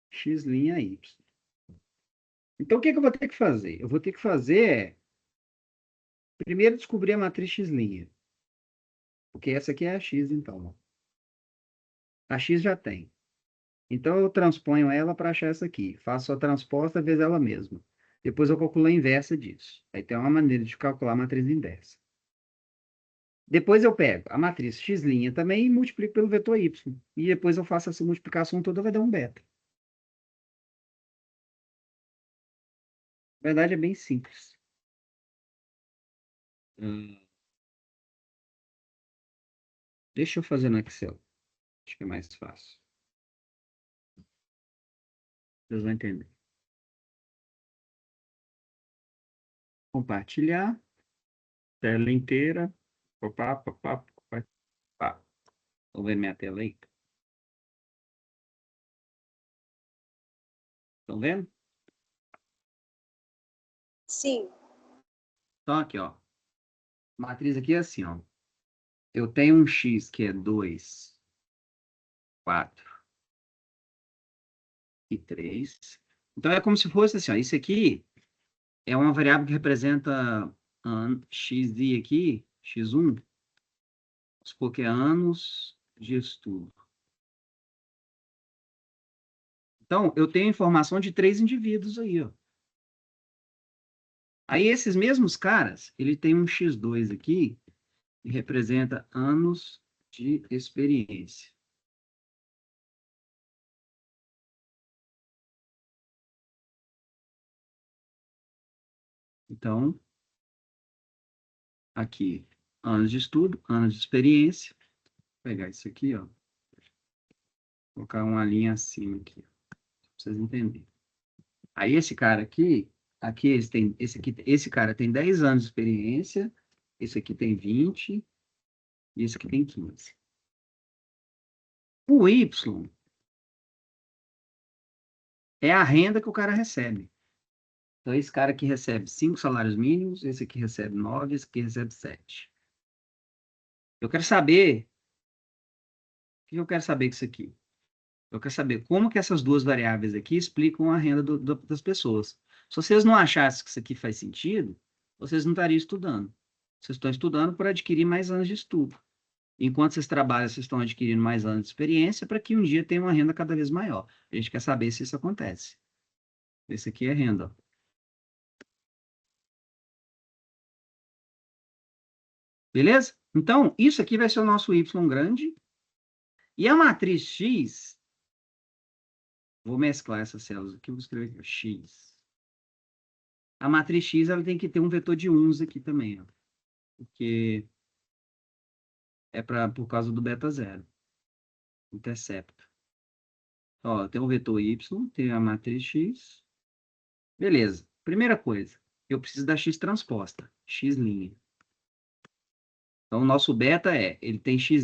x' y. Então o que que eu vou ter que fazer? Eu vou ter que fazer, primeiro descobrir a matriz x', porque essa aqui é a x, então. Ó. A x já tem. Então, eu transponho ela para achar essa aqui. Faço a transposta vezes ela mesma. Depois eu calculo a inversa disso. Aí tem uma maneira de calcular a matriz inversa. Depois eu pego a matriz x' também e multiplico pelo vetor y. E depois eu faço essa multiplicação toda, vai dar um beta. Na verdade, é bem simples. Deixa eu fazer no Excel. Acho que é mais fácil. Vocês vão entender. Compartilhar. Tela inteira. Opa, opa, opa, opa. Vou ver minha tela aí. Estão vendo? Sim. Então, aqui, ó. A matriz aqui é assim, ó. Eu tenho um x que é 2, 4 e 3. Então, é como se fosse assim, ó. Isso aqui é uma variável que representa xi aqui, x1. Vamos supor que é anos de estudo. Então, eu tenho informação de 3 indivíduos aí, ó. Aí, esses mesmos caras, ele tem um x2 aqui, que representa anos de experiência. Então, aqui, anos de estudo, anos de experiência. Vou pegar isso aqui, ó. Colocar uma linha acima aqui, pra vocês entenderem. Aí, esse cara aqui, esse cara tem 10 anos de experiência, esse aqui tem 20, e esse aqui tem 15. O Y é a renda que o cara recebe. Então, esse cara aqui recebe 5 salários mínimos, esse aqui recebe 9, esse aqui recebe 7. Eu quero saber... O que eu quero saber com isso aqui? Eu quero saber como que essas duas variáveis aqui explicam a renda das pessoas. Se vocês não achassem que isso aqui faz sentido, vocês não estariam estudando. Vocês estão estudando para adquirir mais anos de estudo. Enquanto vocês trabalham, vocês estão adquirindo mais anos de experiência para que um dia tenham uma renda cada vez maior. A gente quer saber se isso acontece. Esse aqui é renda, ó. Beleza? Então, isso aqui vai ser o nosso Y grande. E a matriz X, vou mesclar essas células aqui, vou escrever aqui, X. A matriz X ela tem que ter um vetor de 1s aqui também, ó, porque é por causa do beta zero, intercepto. Ó, tem o vetor Y, tem a matriz X. Beleza. Primeira coisa, eu preciso da X transposta, X'. Então, o nosso beta ele tem X'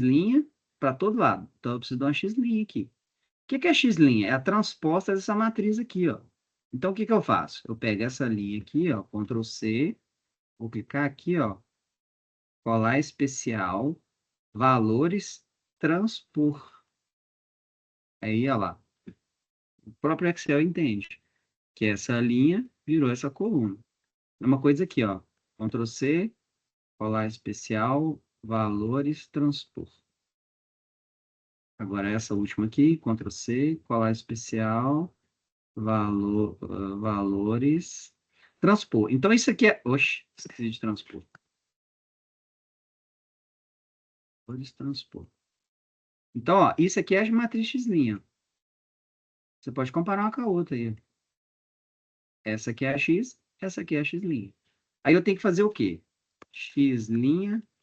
para todo lado. Então, eu preciso de uma X' aqui. O que é X'? É a transposta dessa matriz aqui, ó. Então, o que eu faço? Eu pego essa linha aqui, ó, Ctrl C, vou clicar aqui, ó, colar especial, valores, transpor. Aí, ó lá. O próprio Excel entende que essa linha virou essa coluna. É uma coisa aqui, ó. Ctrl C, colar especial, valores, transpor. Agora, essa última aqui, Ctrl C, colar especial, valores, transpor. Então, isso aqui é... Oxe, esqueci de transpor. Valores, transpor. Então, ó, isso aqui é a matriz X'. Você pode comparar uma com a outra aí. Essa aqui é a X, essa aqui é a X'. Aí eu tenho que fazer o quê? X',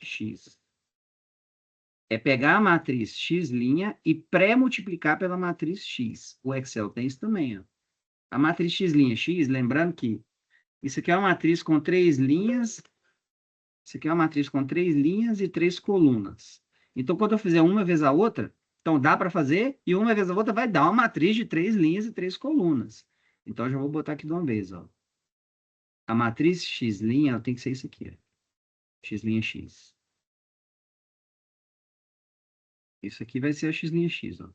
X. É pegar a matriz X' e pré-multiplicar pela matriz X. O Excel tem isso também, ó. A matriz X', X, lembrando que isso aqui é uma matriz com 3 linhas. Isso aqui é uma matriz com 3 linhas e 3 colunas. Então, quando eu fizer uma vez a outra, então dá para fazer, e uma vez a outra vai dar uma matriz de 3 linhas e 3 colunas. Então, eu já vou botar aqui de uma vez, ó. A matriz X' ela tem que ser isso aqui, ó. X', X. Isso aqui vai ser a X', X, ó.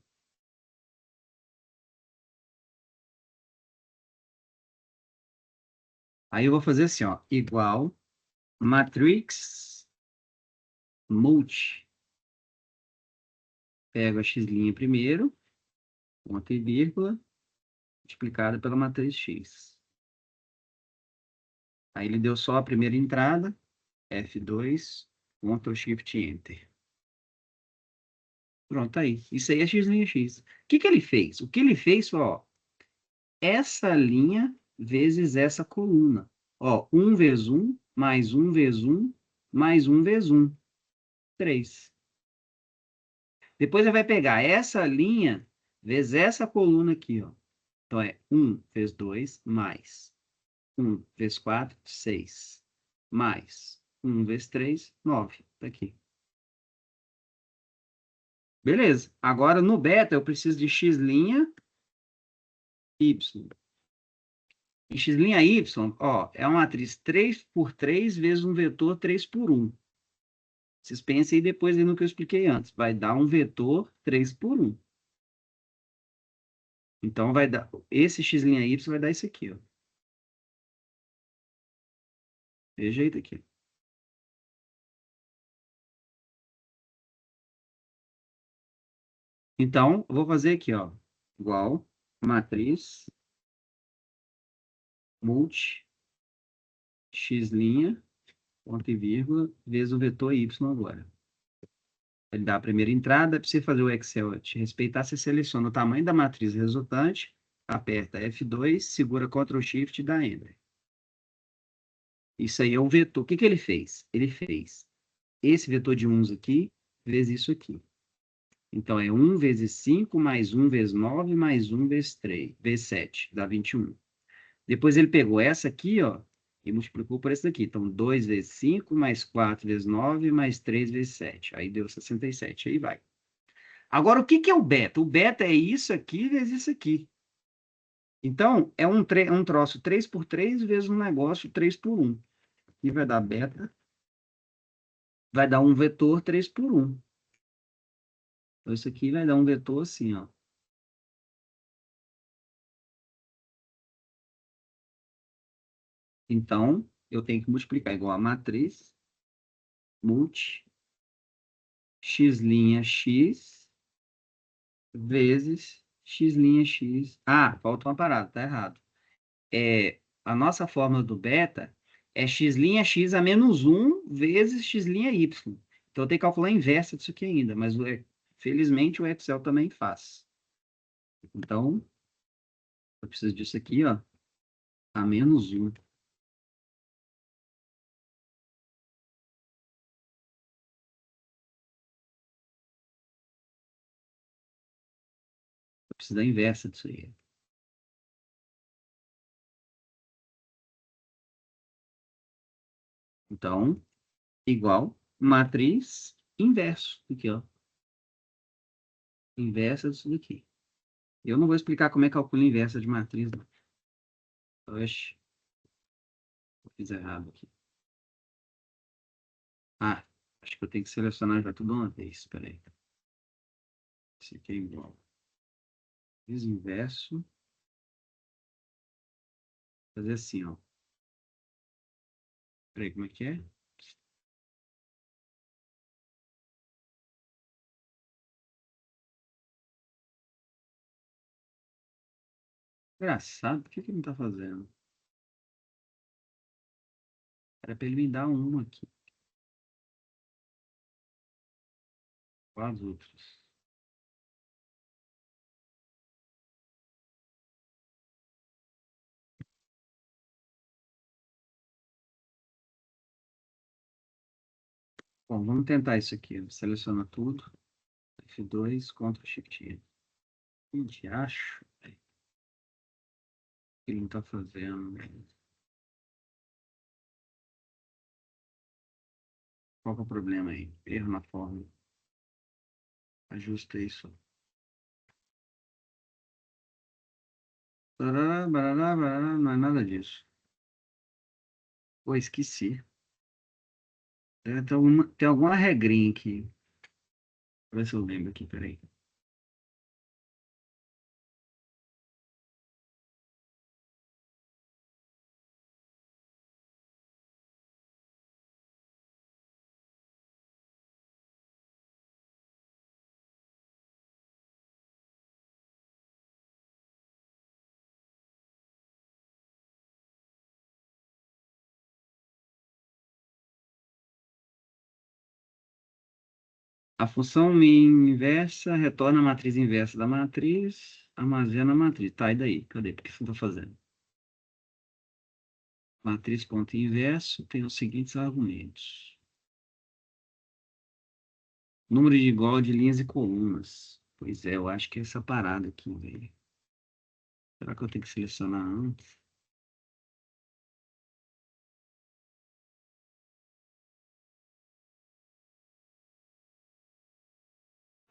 Aí eu vou fazer assim, ó, igual matrix multi. Pego a X' primeiro, ponto e vírgula, multiplicada pela matriz X. Aí ele deu só a primeira entrada, F2, Ctrl Shift Enter. Pronto, tá aí. Isso aí é x'. O que ele fez? O que ele fez foi, ó, essa linha vezes essa coluna. Ó, 1 vezes 1, mais 1 vezes 1, mais 1 vezes 1. 3. Depois ele vai pegar essa linha vezes essa coluna aqui, ó. Então, é 1 vezes 2, mais 1 vezes 4, 6. Mais 1 vezes 3, 9. Tá aqui. Beleza. Agora, no beta, eu preciso de x', y. E x', ó, é uma matriz 3 por 3 vezes um vetor 3 por 1. Vocês pensem aí depois aí no que eu expliquei antes. Vai dar um vetor 3 por 1. Então, vai dar... Esse x', vai dar isso aqui, ó. Desse jeito aqui. Então, eu vou fazer aqui, ó. Igual, matriz, multi, x', ponto e vírgula, vezes o vetor y agora. Ele dá a primeira entrada, para você fazer o Excel te respeitar, você seleciona o tamanho da matriz resultante, aperta F2, segura Ctrl Shift e dá Enter. Isso aí é um vetor. O que ele fez? Ele fez esse vetor de 1 aqui, vezes isso aqui. Então, é 1 vezes 5, mais 1 vezes 9, mais 1 vezes 3, vezes 7, dá 21. Depois ele pegou essa aqui, ó, e multiplicou por essa daqui. Então, 2 vezes 5, mais 4 vezes 9, mais 3 vezes 7. Aí deu 67, aí vai. Agora, o que é o beta? O beta é isso aqui vezes isso aqui. Então, é um troço 3 por 3 vezes um negócio 3 por 1. Aqui vai dar beta, vai dar um vetor 3 por 1. Então, isso aqui vai dar um vetor assim, ó. Então, eu tenho que multiplicar igual a matriz, multi, x', x, vezes x', x. Ah, falta uma parada, tá errado. A nossa fórmula do beta é x', x a menos 1 vezes x', y. Então, eu tenho que calcular a inversa disso aqui ainda, mas felizmente o Excel também faz. Então, eu preciso disso aqui, ó, a menos 1. Eu preciso da inversa disso aí. Então, igual matriz inverso. Aqui, ó. Inversa disso daqui. Eu não vou explicar como é que calcula a inversa de matriz, não. Oxe, eu fiz errado aqui. Ah, acho que eu tenho que selecionar já tudo uma vez. Espera aí. Esse aqui é igual. Fiz inverso. Fazer assim, ó. Espera aí, como é que é? Engraçado, por que que ele não tá fazendo? Era para ele me dar um aqui. Qual as outras? Bom, vamos tentar isso aqui. Seleciona tudo. F2, Ctrl Shift E. Gente, acho que ele não tá fazendo. Qual que é o problema aí? Erro na fórmula. Ajusta isso. Barará, barará, barará, não é nada disso. Pô, esqueci. Tem alguma regrinha aqui. Deixa eu ver se eu lembro aqui, peraí. A função min inversa retorna a matriz inversa da matriz, armazena a matriz. Tá, e daí? Cadê? Por que você está fazendo? Matriz ponto inverso tem os seguintes argumentos. Número de igual de linhas e colunas. Pois é, eu acho que é essa parada aqui, velho. Será que eu tenho que selecionar antes?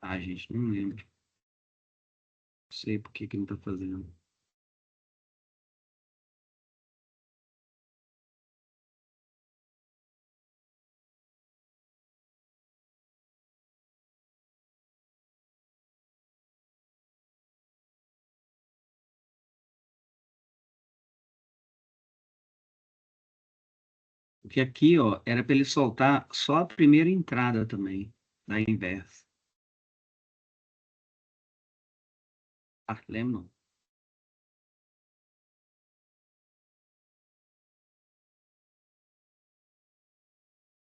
Ah, gente, não lembro. Não sei por que que não tá fazendo. Porque aqui, ó, era para ele soltar só a primeira entrada também, da inversa. Ah, lembro não.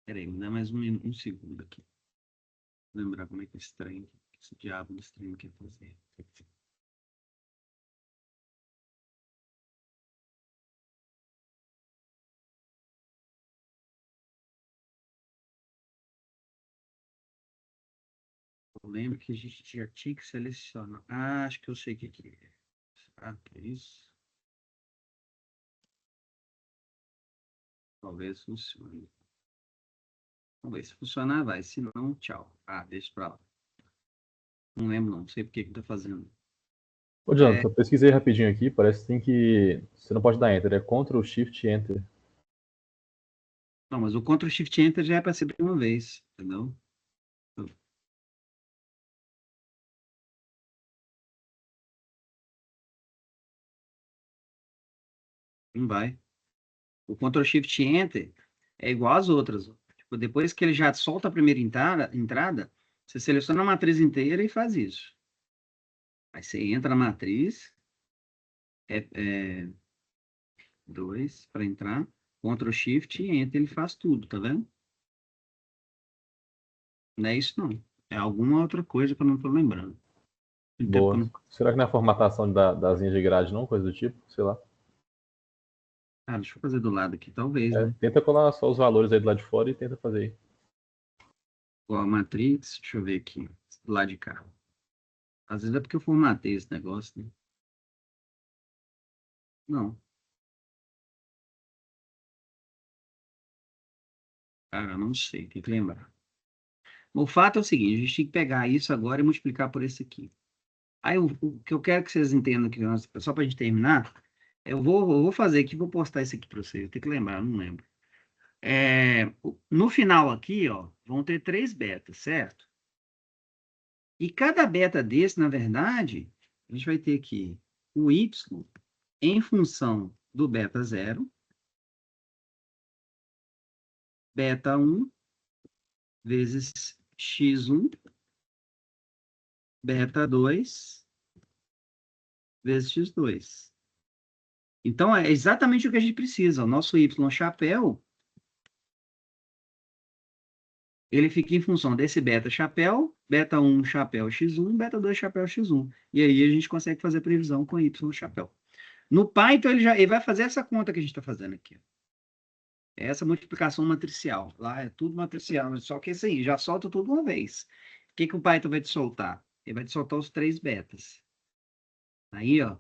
Peraí, me dá mais um segundo aqui. Vou lembrar como é que esse diabo desse trem quer fazer. Eu lembro que a gente já tinha que selecionar. Ah, acho que eu sei o que que é. Ah, que é isso? Talvez funcione. Vamos ver se funcionar, vai. Se não, tchau. Ah, deixa pra lá. Não lembro, não. Não sei por que que tá fazendo. Ô, Jonathan, eu pesquisei rapidinho aqui, parece que tem que. Você não pode dar Enter, é Ctrl Shift Enter. Não, mas o Ctrl Shift Enter já é para ser de uma vez, entendeu? Não vai. O Ctrl Shift Enter é igual às outras. Tipo, depois que ele já solta a primeira entrada, você seleciona a matriz inteira e faz isso. Aí você entra na matriz, é 2 para entrar, Ctrl Shift e Enter, ele faz tudo, tá vendo? Não é isso não. É alguma outra coisa que eu não tô lembrando. Tem tempo que eu Boa. não- Será que não é a formatação das linhas de grade, não? Coisa do tipo? Sei lá. Ah, deixa eu fazer do lado aqui, talvez, É, né? tenta colar só os valores aí do lado de fora e tenta fazer aí. Igual a matriz, deixa eu ver aqui, do lado de cá. Às vezes é porque eu formatei esse negócio, né? Não, cara, não sei, tem que lembrar. O fato é o seguinte, a gente tem que pegar isso agora e multiplicar por esse aqui. Aí o que eu quero que vocês entendam, que só para a gente terminar, eu vou fazer aqui, vou postar isso aqui para vocês, eu tenho que lembrar, eu não lembro. No final aqui, ó, vão ter 3 betas, certo? E cada beta desse, na verdade, a gente vai ter aqui o y em função do beta 0, beta 1 vezes x1, beta 2 vezes x2. Então, é exatamente o que a gente precisa. O nosso y chapéu, ele fica em função desse beta chapéu, beta 1 chapéu x1, beta 2 chapéu x1. E aí a gente consegue fazer previsão com y chapéu. No Python, ele vai fazer essa conta que a gente está fazendo aqui. Essa multiplicação matricial. Lá é tudo matricial, só que esse aí, já solta tudo uma vez. O que que o Python vai te soltar? Ele vai te soltar os 3 betas. Aí, ó,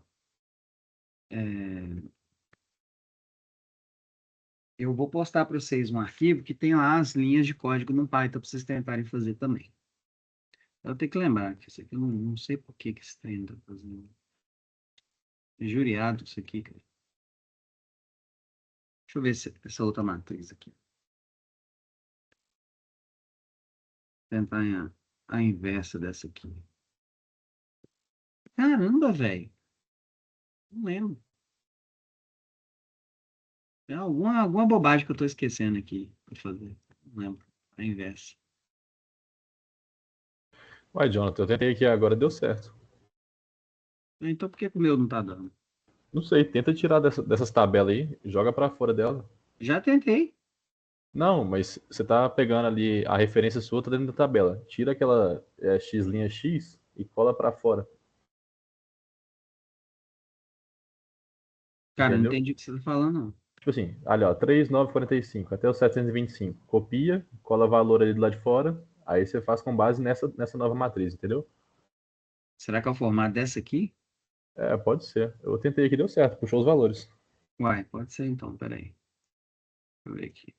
eu vou postar para vocês um arquivo que tem lá as linhas de código no Python para vocês tentarem fazer também. Eu tenho que lembrar que isso aqui eu não sei por que esse trem está fazendo. É juriado isso aqui, cara. Deixa eu ver essa outra matriz aqui. Tentar a inversa dessa aqui. Caramba, velho. Não lembro. É alguma bobagem que eu estou esquecendo aqui para fazer. Não lembro. A inversa. Uai, Jonathan, eu tentei aqui agora, deu certo. Então por que que o meu não está dando? Não sei, tenta tirar dessas tabelas aí, joga pra fora dela. Já tentei. Não, mas você tá pegando ali a referência sua, tá dentro da tabela. Tira aquela x' x e cola pra fora, Cara, eu não entendeu? entendi o que você tá falando, não. Tipo assim, ali ó, 3.945 até o 725. Copia, cola valor ali do lado de fora, aí você faz com base nessa nova matriz, entendeu? Será que é o formato dessa aqui? É, pode ser. Eu tentei aqui, deu certo, puxou os valores. Uai, pode ser então, peraí. Deixa eu ver aqui.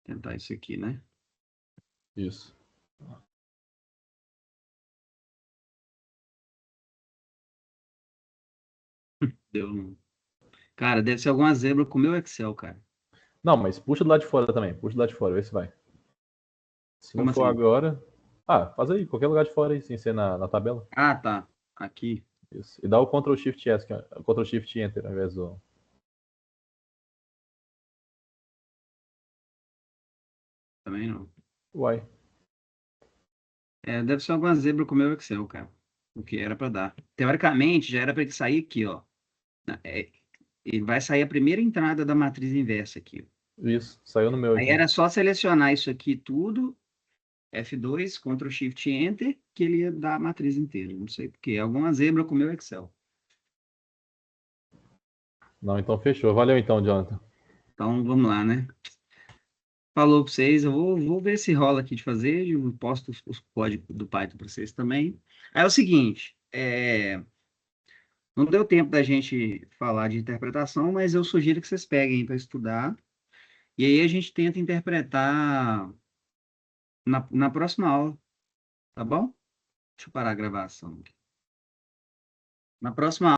Tentar isso aqui, né? Isso. Deu um... Cara, deve ser alguma zebra com o meu Excel, cara. Não, mas puxa do lado de fora também, puxa do lado de fora, vê se vai. Se não Como for assim? agora. Ah, faz aí, qualquer lugar de fora aí, sem ser na tabela. Ah, tá. Aqui. Isso. E dá o Ctrl Shift S, Ctrl Shift Enter ao invés do. Também não. Uai. É, deve ser alguma zebra com o meu Excel, cara. O que era pra dar. Teoricamente, já era pra ele sair aqui, ó. É, ele vai sair a primeira entrada da matriz inversa aqui, ó. Isso, saiu no meu Aí aqui. era só selecionar isso aqui tudo, F2, Ctrl Shift Enter, que ele ia dar a matriz inteira. Não sei por quê. Alguma zebra com o meu Excel. Não, então fechou. Valeu então, Jonathan. Então, vamos lá, né? Falou para vocês, eu vou ver se rola aqui de fazer, eu posto os códigos do Python para vocês também. Aí é o seguinte, não deu tempo da gente falar de interpretação, mas eu sugiro que vocês peguem para estudar, e aí a gente tenta interpretar na próxima aula, tá bom? Deixa eu parar a gravação aqui. Na próxima